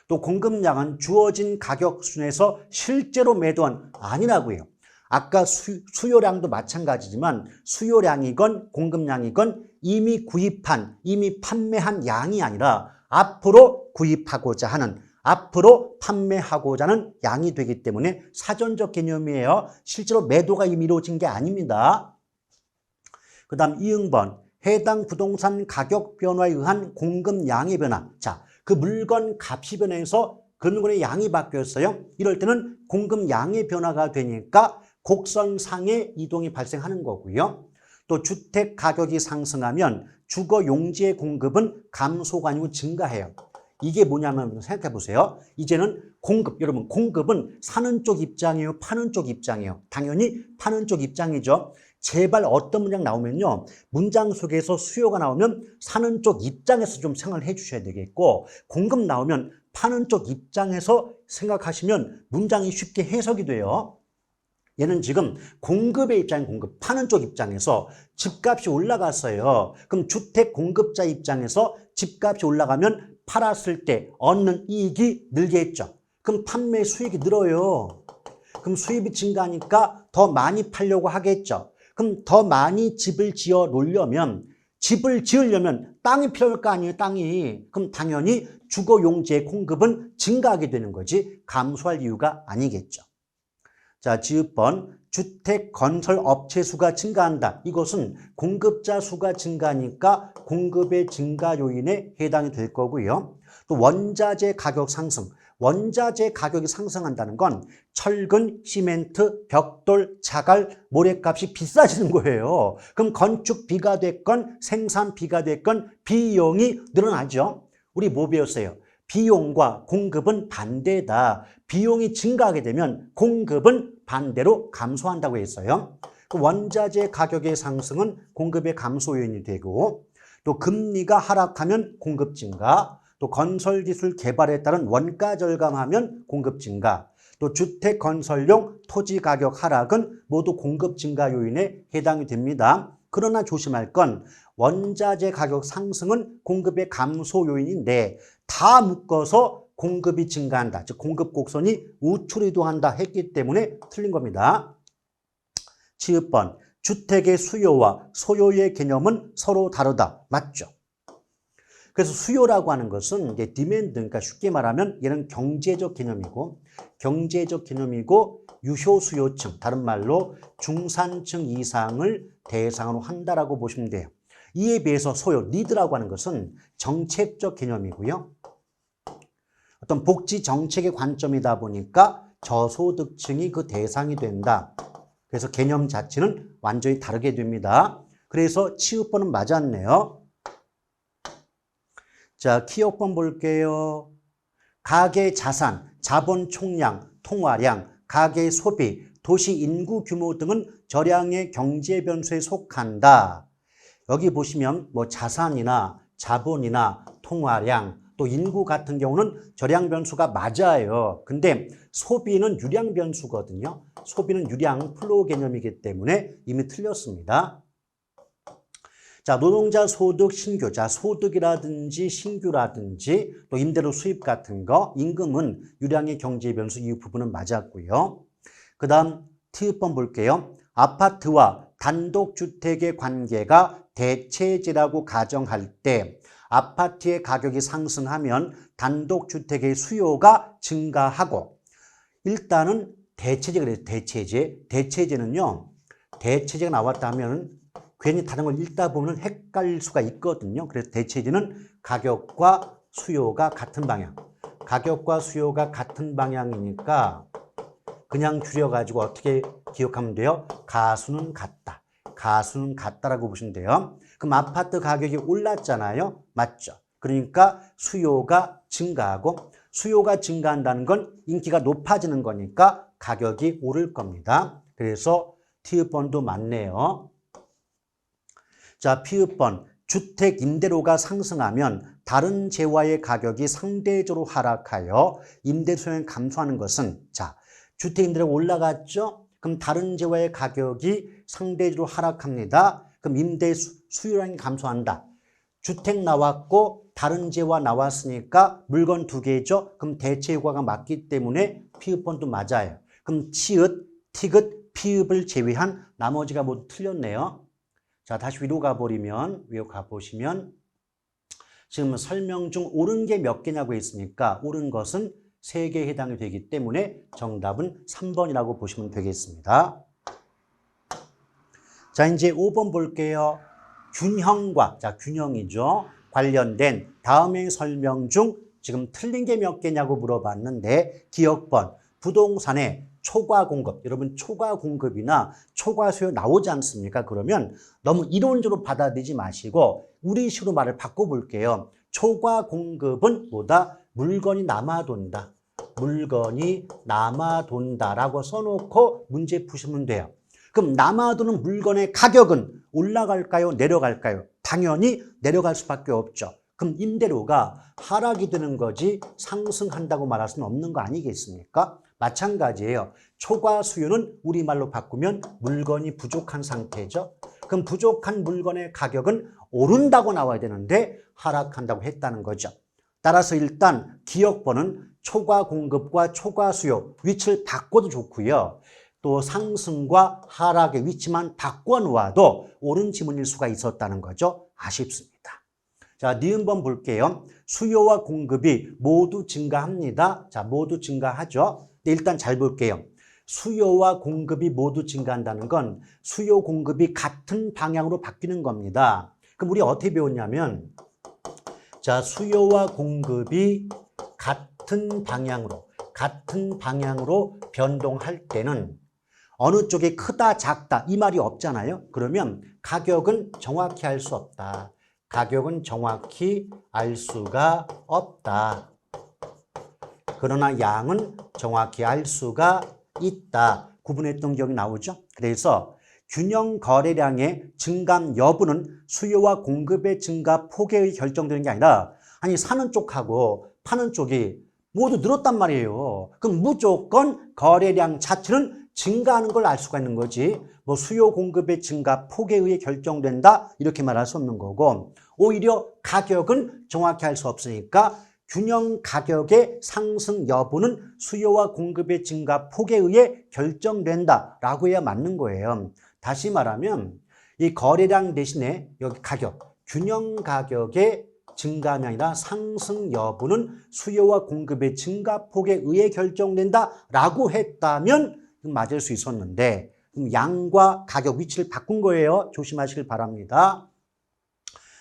[SPEAKER 1] 또 공급량은 주어진 가격 수준에서 실제로 매도한 아니라고요. 아까 수요량도 마찬가지지만 수요량이건 공급량이건 이미 구입한, 이미 판매한 양이 아니라 앞으로 구입하고자 하는 앞으로 판매하고자 하는 양이 되기 때문에 사전적 개념이에요. 실제로 매도가 이미 이루어진 게 아닙니다. 그 다음 이응번 해당 부동산 가격 변화에 의한 공급량의 변화. 자, 그 물건 값이 변해서 그 물건의 양이 바뀌었어요. 이럴 때는 공급량의 변화가 되니까 곡선상의 이동이 발생하는 거고요. 또 주택 가격이 상승하면 주거 용지의 공급은 감소가 아니고 증가해요. 이게 뭐냐면 생각해 보세요. 이제는 공급, 여러분 공급은 사는 쪽 입장이에요? 파는 쪽 입장이에요? 당연히 파는 쪽 입장이죠. 제발 어떤 문장 나오면요. 문장 속에서 수요가 나오면 사는 쪽 입장에서 좀 생각을 해 주셔야 되겠고 공급 나오면 파는 쪽 입장에서 생각하시면 문장이 쉽게 해석이 돼요. 얘는 지금 공급의 입장인 공급, 파는 쪽 입장에서 집값이 올라갔어요. 그럼 주택 공급자 입장에서 집값이 올라가면 팔았을 때 얻는 이익이 늘겠죠. 그럼 판매 수익이 늘어요. 그럼 수입이 증가하니까 더 많이 팔려고 하겠죠. 그럼 더 많이 집을 지어 놓으려면 집을 지으려면 땅이 필요할 거 아니에요, 땅이. 그럼 당연히 주거 용지의 공급은 증가하게 되는 거지 감소할 이유가 아니겠죠. 자, 지읒번 주택 건설 업체 수가 증가한다. 이것은 공급자 수가 증가하니까 공급의 증가 요인에 해당이 될 거고요. 또 원자재 가격 상승. 원자재 가격이 상승한다는 건 철근, 시멘트, 벽돌, 자갈, 모래값이 비싸지는 거예요. 그럼 건축비가 됐건 생산비가 됐건 비용이 늘어나죠. 우리 뭐 배웠어요? 비용과 공급은 반대다. 비용이 증가하게 되면 공급은 반대로 감소한다고 했어요. 그 원자재 가격의 상승은 공급의 감소 요인이 되고 또 금리가 하락하면 공급 증가, 또 건설기술 개발에 따른 원가 절감하면 공급 증가, 또 주택 건설용 토지 가격 하락은 모두 공급 증가 요인에 해당이 됩니다. 그러나 조심할 건 원자재 가격 상승은 공급의 감소 요인인데 다 묶어서 공급이 증가한다. 즉 공급 곡선이 우측으로 이동한다 했기 때문에 틀린 겁니다. 치읓번 주택의 수요와 소요의 개념은 서로 다르다. 맞죠? 그래서 수요라고 하는 것은 이제 디맨드, 그러니까 쉽게 말하면 얘는 경제적 개념이고 유효 수요층, 다른 말로 중산층 이상을 대상으로 한다라고 보시면 돼요. 이에 비해서 소요, 니드라고 하는 것은 정책적 개념이고요. 어떤 복지 정책의 관점이다 보니까 저소득층이 그 대상이 된다. 그래서 개념 자체는 완전히 다르게 됩니다. 그래서 치읓번은 맞았네요. 자, 키역번 볼게요. 가계 자산, 자본 총량, 통화량, 가계 소비, 도시 인구 규모 등은 저량의 경제 변수에 속한다. 여기 보시면 뭐 자산이나 자본이나 통화량, 또 인구 같은 경우는 저량 변수가 맞아요. 근데 소비는 유량 변수거든요. 소비는 유량 플로우 개념이기 때문에 이미 틀렸습니다. 자, 노동자 소득 신규. 자, 소득이라든지 신규라든지 또 임대료 수입 같은 거, 임금은 유량의 경제 변수 이 부분은 맞았고요. 그 다음 T번 볼게요. 아파트와 단독주택의 관계가 대체제라고 가정할 때 아파트의 가격이 상승하면 단독주택의 수요가 증가하고, 일단은 대체제가 그래요. 대체제는요. 대체제가 나왔다면 괜히 다른 걸 읽다 보면 헷갈릴 수가 있거든요. 그래서 대체제는 가격과 수요가 같은 방향. 가격과 수요가 같은 방향이니까 그냥 줄여가지고 어떻게 기억하면 돼요? 가수는 같다. 가수는 같다라고 보시면 돼요. 그럼 아파트 가격이 올랐잖아요. 맞죠? 그러니까 수요가 증가하고, 수요가 증가한다는 건 인기가 높아지는 거니까 가격이 오를 겁니다. 그래서 T번도 맞네요. 자, P번. 주택 임대료가 상승하면 다른 재화의 가격이 상대적으로 하락하여 임대 수요가 감소하는 것은, 자, 주택 임대료가 올라갔죠? 그럼 다른 재화의 가격이 상대적으로 하락합니다. 그럼 임대 수요량이 감소한다. 주택 나왔고 다른 재화 나왔으니까 물건 두 개죠. 그럼 대체 효과가 맞기 때문에 P번도 맞아요. 그럼 치읓, 티귿, 피읍을 제외한 나머지가 모두 틀렸네요. 자, 다시 위로 가보시면 지금 설명 중 옳은 게 몇 개냐고 했으니까 옳은 것은 3개에 해당이 되기 때문에 정답은 3번이라고 보시면 되겠습니다. 자, 이제 5번 볼게요. 균형과, 자, 균형이죠. 관련된 다음의 설명 중 지금 틀린 게 몇 개냐고 물어봤는데, 기억번, 부동산의 초과 공급, 여러분 초과 공급이나 초과 수요 나오지 않습니까? 그러면 너무 이론적으로 받아들이지 마시고 우리식으로 말을 바꿔볼게요. 초과 공급은 뭐다? 물건이 남아돈다. 물건이 남아돈다라고 써놓고 문제 푸시면 돼요. 그럼 남아도는 물건의 가격은 올라갈까요? 내려갈까요? 당연히 내려갈 수밖에 없죠. 그럼 임대료가 하락이 되는 거지 상승한다고 말할 수는 없는 거 아니겠습니까? 마찬가지예요. 초과 수요는 우리말로 바꾸면 물건이 부족한 상태죠. 그럼 부족한 물건의 가격은 오른다고 나와야 되는데 하락한다고 했다는 거죠. 따라서 일단 기억번은 초과 공급과 초과 수요 위치를 바꿔도 좋고요. 또 상승과 하락의 위치만 바꿔놓아도 옳은 지문일 수가 있었다는 거죠. 아쉽습니다. 자, 니은번 볼게요. 수요와 공급이 모두 증가합니다. 자, 모두 증가하죠. 일단 잘 볼게요. 수요와 공급이 모두 증가한다는 건 수요 공급이 같은 방향으로 바뀌는 겁니다. 그럼 우리 어떻게 배웠냐면, 자, 수요와 공급이 같은 방향으로 변동할 때는 어느 쪽이 크다 작다 이 말이 없잖아요. 그러면 가격은 정확히 알 수 없다. 가격은 정확히 알 수가 없다. 그러나 양은 정확히 알 수가 있다. 구분했던 기억이 나오죠. 그래서 균형 거래량의 증감 여부는 수요와 공급의 증가 폭에 결정되는 게 아니라, 아니 사는 쪽하고 파는 쪽이 모두 늘었단 말이에요. 그럼 무조건 거래량 자체는 증가하는 걸 알 수가 있는 거지. 뭐 수요 공급의 증가 폭에 의해 결정된다 이렇게 말할 수 없는 거고, 오히려 가격은 정확히 알 수 없으니까 균형 가격의 상승 여부는 수요와 공급의 증가 폭에 의해 결정된다라고 해야 맞는 거예요. 다시 말하면 이 거래량 대신에 여기 가격, 균형 가격의 증감이 아니라 상승 여부는 수요와 공급의 증가폭에 의해 결정된다라고 했다면 맞을 수 있었는데, 양과 가격 위치를 바꾼 거예요. 조심하시길 바랍니다.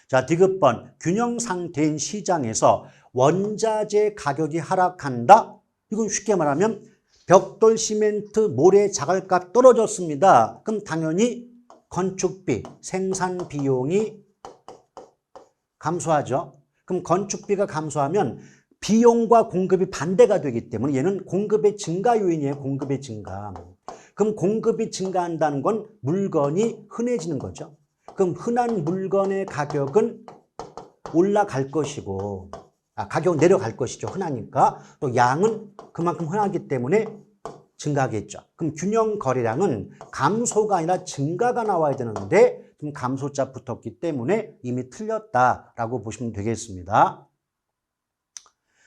[SPEAKER 1] 자, 디귿번 균형 상태인 시장에서 원자재 가격이 하락한다. 이건 쉽게 말하면 벽돌, 시멘트, 모래, 자갈값 떨어졌습니다. 그럼 당연히 건축비, 생산 비용이 감소하죠. 그럼 건축비가 감소하면 비용과 공급이 반대가 되기 때문에 얘는 공급의 증가 요인이에요. 공급의 증가. 그럼 공급이 증가한다는 건 물건이 흔해지는 거죠. 그럼 흔한 물건의 가격은 올라갈 것이고, 가격은 내려갈 것이죠. 흔하니까. 또 양은 그만큼 흔하기 때문에 증가하겠죠. 그럼 균형 거래량은 감소가 아니라 증가가 나와야 되는데 좀 감소자 붙었기 때문에 이미 틀렸다라고 보시면 되겠습니다.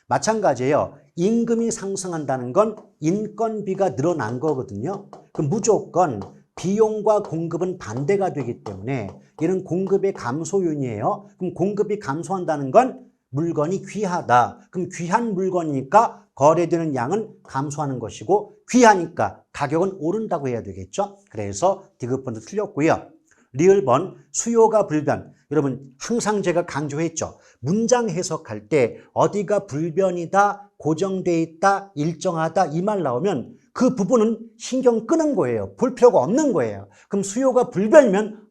[SPEAKER 1] 마찬가지예요. 임금이 상승한다는 건 인건비가 늘어난 거거든요. 그럼 무조건 비용과 공급은 반대가 되기 때문에 얘는 공급의 감소 요인이에요. 그럼 공급이 감소한다는 건 물건이 귀하다. 그럼 귀한 물건이니까 거래되는 양은 감소하는 것이고, 귀하니까 가격은 오른다고 해야 되겠죠. 그래서 디귿번도 틀렸고요. 리을번 수요가 불변. 여러분 항상 제가 강조했죠. 문장 해석할 때 어디가 불변이다, 고정돼 있다, 일정하다 이 말 나오면 그 부분은 신경 끄는 거예요. 볼 필요가 없는 거예요. 그럼 수요가 불변이면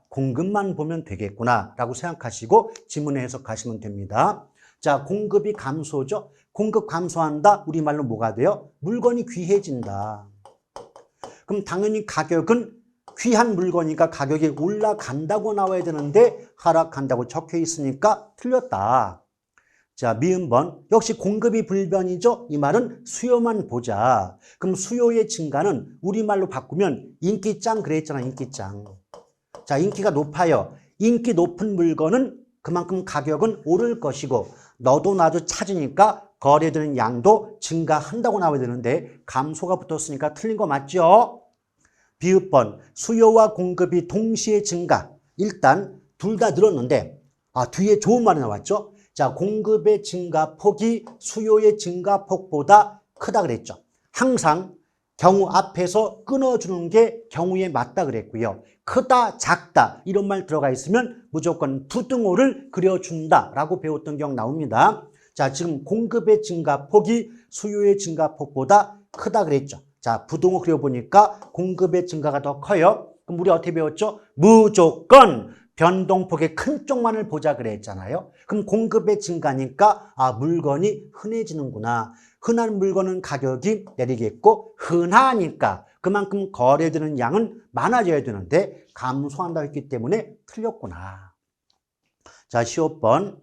[SPEAKER 1] 공급만 보면 되겠구나 라고 생각하시고 지문에 해석하시면 됩니다. 자, 공급이 감소죠. 공급 감소한다. 우리말로 뭐가 돼요? 물건이 귀해진다. 그럼 당연히 가격은 귀한 물건이니까 가격이 올라간다고 나와야 되는데 하락한다고 적혀 있으니까 틀렸다. 자, 미음번 역시 공급이 불변이죠. 이 말은 수요만 보자. 그럼 수요의 증가는 우리말로 바꾸면 인기짱 그랬잖아. 인기짱. 자, 인기가 높아요. 인기 높은 물건은 그만큼 가격은 오를 것이고, 너도 나도 찾으니까 거래되는 양도 증가한다고 나와야 되는데 감소가 붙었으니까 틀린 거 맞죠? 비읍번 수요와 공급이 동시에 증가. 일단 둘 다 늘었는데 뒤에 좋은 말이 나왔죠. 자, 공급의 증가폭이 수요의 증가폭보다 크다 그랬죠. 항상 경우 앞에서 끊어주는 게 경우에 맞다 그랬고요. 크다, 작다 이런 말 들어가 있으면 무조건 부등호를 그려준다라고 배웠던 경우 나옵니다. 자, 지금 공급의 증가폭이 수요의 증가폭보다 크다 그랬죠. 자, 부등호 그려보니까 공급의 증가가 더 커요. 그럼 우리 어떻게 배웠죠? 무조건 변동폭의 큰 쪽만을 보자 그랬잖아요. 그럼 공급의 증가니까 물건이 흔해지는구나. 흔한 물건은 가격이 내리겠고, 흔하니까 그만큼 거래되는 양은 많아져야 되는데 감소한다고 했기 때문에 틀렸구나. 자, 15번.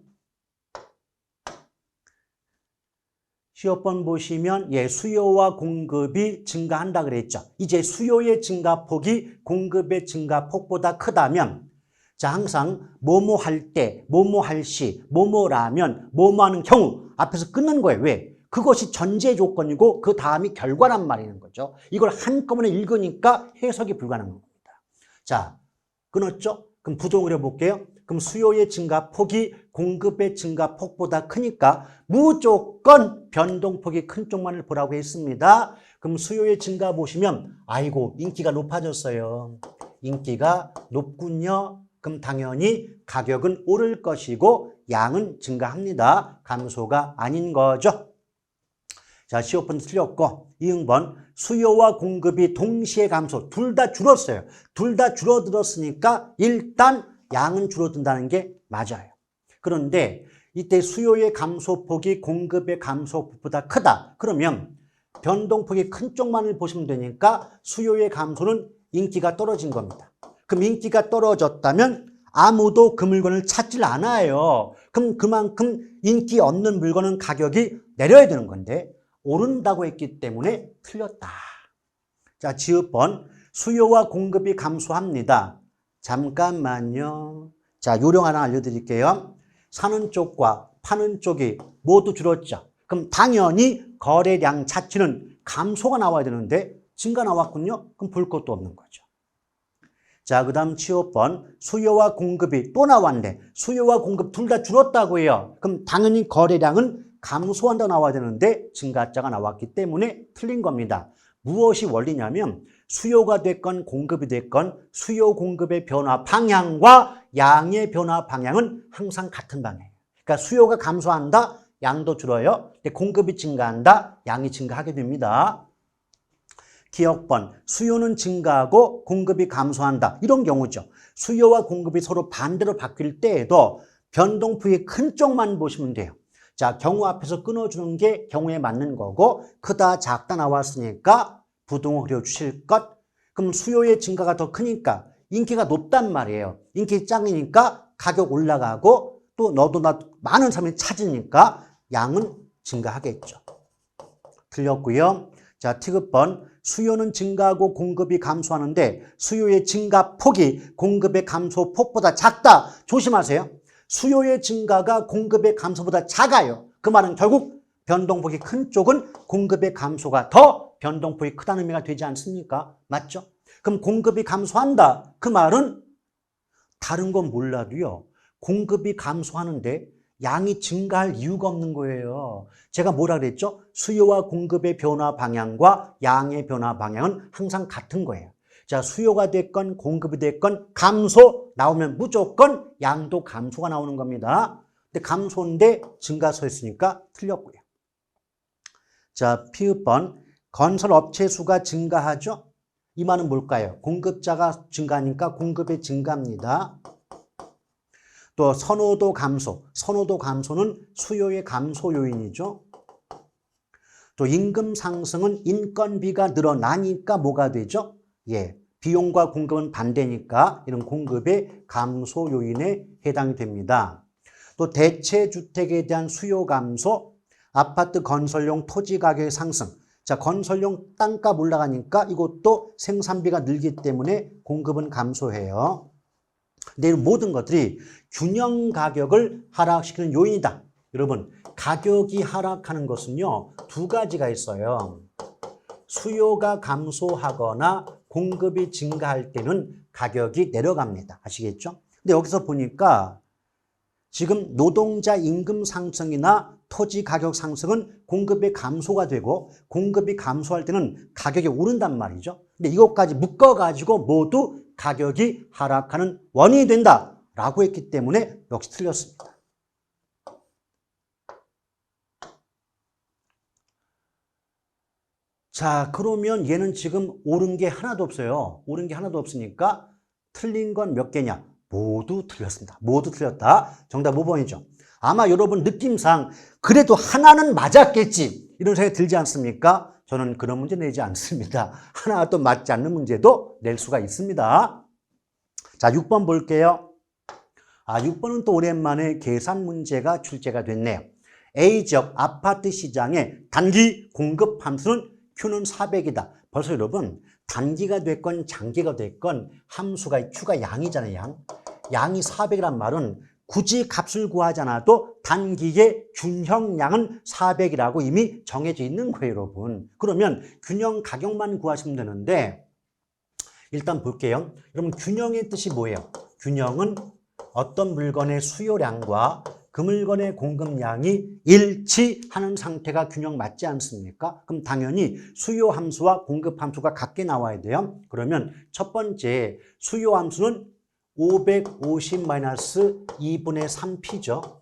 [SPEAKER 1] 15번 보시면 수요와 공급이 증가한다 그랬죠. 이제 수요의 증가폭이 공급의 증가폭보다 크다면, 자, 항상 뭐뭐 할 때, 뭐뭐 할 시, 뭐뭐라면, 뭐뭐 하는 경우 앞에서 끊는 거예요. 왜? 그것이 전제 조건이고 그 다음이 결과란 말이는 거죠. 이걸 한꺼번에 읽으니까 해석이 불가능한 겁니다. 자, 끊었죠? 그럼 부동을 해볼게요. 그럼 수요의 증가폭이 공급의 증가폭보다 크니까 무조건 변동폭이 큰 쪽만을 보라고 했습니다. 그럼 수요의 증가 보시면 아이고 인기가 높아졌어요. 인기가 높군요. 그럼 당연히 가격은 오를 것이고 양은 증가합니다. 감소가 아닌 거죠. 자, 15번 틀렸고, 이응번 수요와 공급이 동시에 감소. 둘 다 줄었어요. 둘 다 줄어들었으니까 일단 양은 줄어든다는 게 맞아요. 그런데 이때 수요의 감소폭이 공급의 감소폭보다 크다. 그러면 변동폭이 큰 쪽만을 보시면 되니까 수요의 감소는 인기가 떨어진 겁니다. 그럼 인기가 떨어졌다면 아무도 그 물건을 찾질 않아요. 그럼 그만큼 인기 없는 물건은 가격이 내려야 되는 건데 오른다고 했기 때문에 틀렸다. 자, 지읒번 수요와 공급이 감소합니다. 잠깐만요. 자, 요령 하나 알려드릴게요. 사는 쪽과 파는 쪽이 모두 줄었죠. 그럼 당연히 거래량 자체는 감소가 나와야 되는데 증가 나왔군요. 그럼 볼 것도 없는 거죠. 자, 그 다음 치읓번 수요와 공급이 또 나왔는데 수요와 공급 둘 다 줄었다고 해요. 그럼 당연히 거래량은 감소한다고 나와야 되는데 증가자가 나왔기 때문에 틀린 겁니다. 무엇이 원리냐면 수요가 됐건 공급이 됐건 수요 공급의 변화 방향과 양의 변화 방향은 항상 같은 방향이에요. 그러니까 수요가 감소한다, 양도 줄어요. 근데 공급이 증가한다, 양이 증가하게 됩니다. 기억번 수요는 증가하고 공급이 감소한다. 이런 경우죠. 수요와 공급이 서로 반대로 바뀔 때에도 변동폭이 큰 쪽만 보시면 돼요. 자, 경우 앞에서 끊어주는 게 경우에 맞는 거고 크다 작다 나왔으니까 부동을 그려주실 것. 그럼 수요의 증가가 더 크니까 인기가 높단 말이에요. 인기 짱이니까 가격 올라가고 또 너도 나도 많은 사람이 찾으니까 양은 증가하겠죠. 틀렸고요. 자, 티귿번 수요는 증가하고 공급이 감소하는데 수요의 증가폭이 공급의 감소폭보다 작다. 조심하세요. 수요의 증가가 공급의 감소보다 작아요. 그 말은 결국 변동폭이 큰 쪽은 공급의 감소가 더 변동폭이 크다는 의미가 되지 않습니까? 맞죠? 그럼 공급이 감소한다. 그 말은 다른 건 몰라도요. 공급이 감소하는데 양이 증가할 이유가 없는 거예요. 제가 뭐라 그랬죠? 수요와 공급의 변화 방향과 양의 변화 방향은 항상 같은 거예요. 자, 수요가 됐건 공급이 됐건 감소 나오면 무조건 양도 감소가 나오는 겁니다. 근데 감소인데 증가 서 있으니까 틀렸고요. 자, 피읍번 건설업체 수가 증가하죠? 이 말은 뭘까요? 공급자가 증가하니까 공급이 증가합니다. 또 선호도 감소, 선호도 감소는 수요의 감소 요인이죠. 또 임금 상승은 인건비가 늘어나니까 뭐가 되죠? 예, 비용과 공급은 반대니까 이런 공급의 감소 요인에 해당이 됩니다. 또 대체주택에 대한 수요 감소, 아파트 건설용 토지 가격의 상승. 자, 건설용 땅값 올라가니까 이것도 생산비가 늘기 때문에 공급은 감소해요. 근데 이 모든 것들이 균형 가격을 하락시키는 요인이다. 여러분, 가격이 하락하는 것은요, 두 가지가 있어요. 수요가 감소하거나 공급이 증가할 때는 가격이 내려갑니다. 아시겠죠? 근데 여기서 보니까 지금 노동자 임금 상승이나 토지 가격 상승은 공급의 감소가 되고 공급이 감소할 때는 가격이 오른단 말이죠. 근데 이것까지 묶어가지고 모두 가격이 하락하는 원인이 된다라고 했기 때문에 역시 틀렸습니다. 자, 그러면 얘는 지금 옳은 게 하나도 없어요. 옳은 게 하나도 없으니까 틀린 건 몇 개냐? 모두 틀렸습니다. 모두 틀렸다. 정답 5번이죠. 아마 여러분 느낌상 그래도 하나는 맞았겠지 이런 생각이 들지 않습니까? 저는 그런 문제 내지 않습니다. 하나도 맞지 않는 문제도 낼 수가 있습니다. 자, 6번 볼게요. 6번은 또 오랜만에 계산 문제가 출제가 됐네요. A지역 아파트 시장의 단기 공급 함수는 Q는 400이다. 벌써 여러분 단기가 됐건 장기가 됐건 함수가 Q가 양이잖아요. 양. 양이 400이란 말은 굳이 값을 구하지 않아도 단기의 균형량은 400이라고 이미 정해져 있는 거예요, 여러분. 그러면 균형 가격만 구하시면 되는데 일단 볼게요. 여러분 균형의 뜻이 뭐예요? 균형은 어떤 물건의 수요량과 그 물건의 공급량이 일치하는 상태가 균형 맞지 않습니까? 그럼 당연히 수요 함수와 공급 함수가 같게 나와야 돼요. 그러면 첫 번째 수요 함수는 550-2분의 3P죠.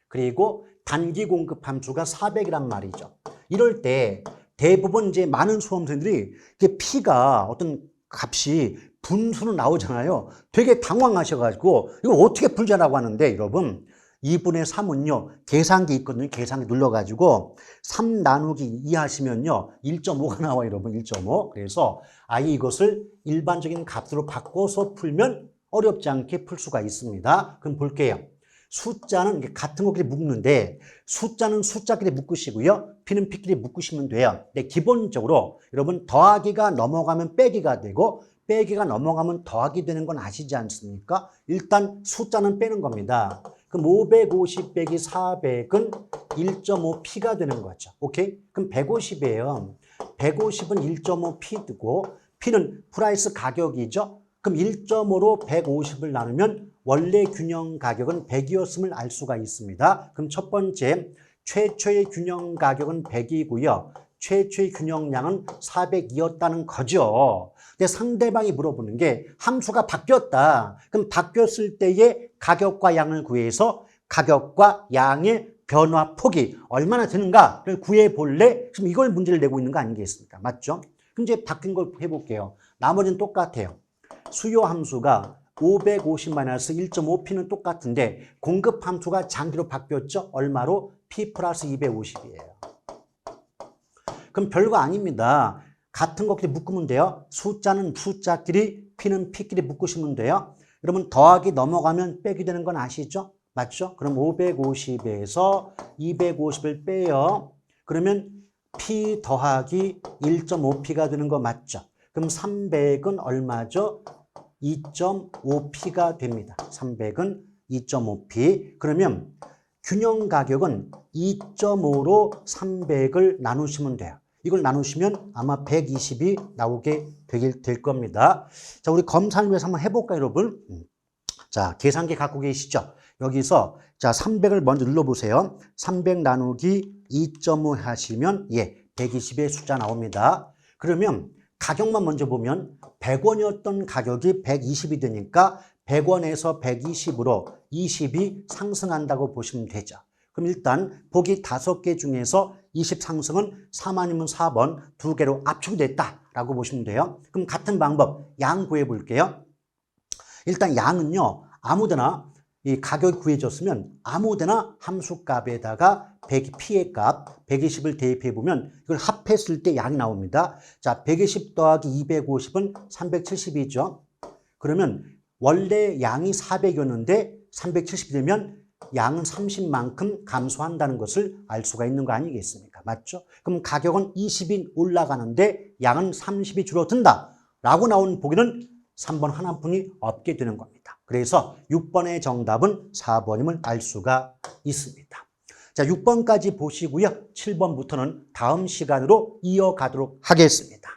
[SPEAKER 1] 그리고 단기 공급 함수가 400이란 말이죠. 이럴 때 대부분 이제 많은 수험생들이 P가 어떤 값이 분수로 나오잖아요. 되게 당황하셔가지고 이거 어떻게 풀자라고 하는데 여러분 2분의 3은요. 계산기 있거든요. 계산기 눌러가지고 3 나누기 2 하시면요. 1.5가 나와요. 여러분 1.5. 그래서 아예 이것을 일반적인 값으로 바꿔서 풀면 어렵지 않게 풀 수가 있습니다. 그럼 볼게요. 숫자는 같은 것끼리 묶는데 숫자는 숫자끼리 묶으시고요. 피는 피끼리 묶으시면 돼요. 근데 기본적으로 여러분 더하기가 넘어가면 빼기가 되고 빼기가 넘어가면 더하기 되는 건 아시지 않습니까? 일단 숫자는 빼는 겁니다. 그럼 550 빼기 400은 1.5p가 되는 거죠. 오케이? 그럼 150이에요. 150은 1.5p고 p는 프라이스 가격이죠. 그럼 1.5로 150을 나누면 원래 균형 가격은 100이었음을 알 수가 있습니다. 그럼 첫 번째, 최초의 균형 가격은 100이고요. 최초의 균형량은 400이었다는 거죠. 근데 상대방이 물어보는 게 함수가 바뀌었다. 그럼 바뀌었을 때의 가격과 양을 구해서 가격과 양의 변화폭이 얼마나 되는가를 구해볼래? 지금 이걸 문제를 내고 있는 거 아니겠습니까? 맞죠? 그럼 이제 바뀐 걸 해볼게요. 나머지는 똑같아요. 수요 함수가 550-1.5p는 똑같은데 공급 함수가 장기로 바뀌었죠? 얼마로? p 플러스 250이에요. 그럼 별거 아닙니다. 같은 것끼리 묶으면 돼요. 숫자는 숫자끼리, p는 p끼리 묶으시면 돼요. 여러분 더하기 넘어가면 빼기 되는 건 아시죠? 맞죠? 그럼 550에서 250을 빼요. 그러면 p 더하기 1.5p가 되는 거 맞죠? 그럼 300은 얼마죠? 2.5p가 됩니다. 300은 2.5p. 그러면 균형 가격은 2.5로 300을 나누시면 돼요. 이걸 나누시면 아마 120이 나오게 될 겁니다. 자, 우리 검사를 위해서 한번 해볼까요, 여러분? 자, 계산기 갖고 계시죠? 여기서 자 300을 먼저 눌러보세요. 300 나누기 2.5 하시면 120의 숫자 나옵니다. 그러면 가격만 먼저 보면 100원이었던 가격이 120이 되니까 100원에서 120으로 20이 상승한다고 보시면 되죠. 그럼 일단 보기 5개 중에서 20 상승은 4만이면 4번 2개로 압축됐다라고 보시면 돼요. 그럼 같은 방법 양 구해 볼게요. 일단 양은요. 아무데나 이 가격이 구해졌으면 아무데나 함수값에다가 p의 값 120을 대입해 보면 이걸 합했을 때 양이 나옵니다. 자, 120 더하기 250은 370이죠. 그러면 원래 양이 400이었는데 370이 되면 양은 30만큼 감소한다는 것을 알 수가 있는 거 아니겠습니까? 맞죠? 그럼 가격은 20이 올라가는데 양은 30이 줄어든다 라고 나온 보기는 3번 하나뿐이 없게 되는 겁니다. 그래서 6번의 정답은 4번임을 알 수가 있습니다. 자, 6번까지 보시고요. 7번부터는 다음 시간으로 이어가도록 하겠습니다.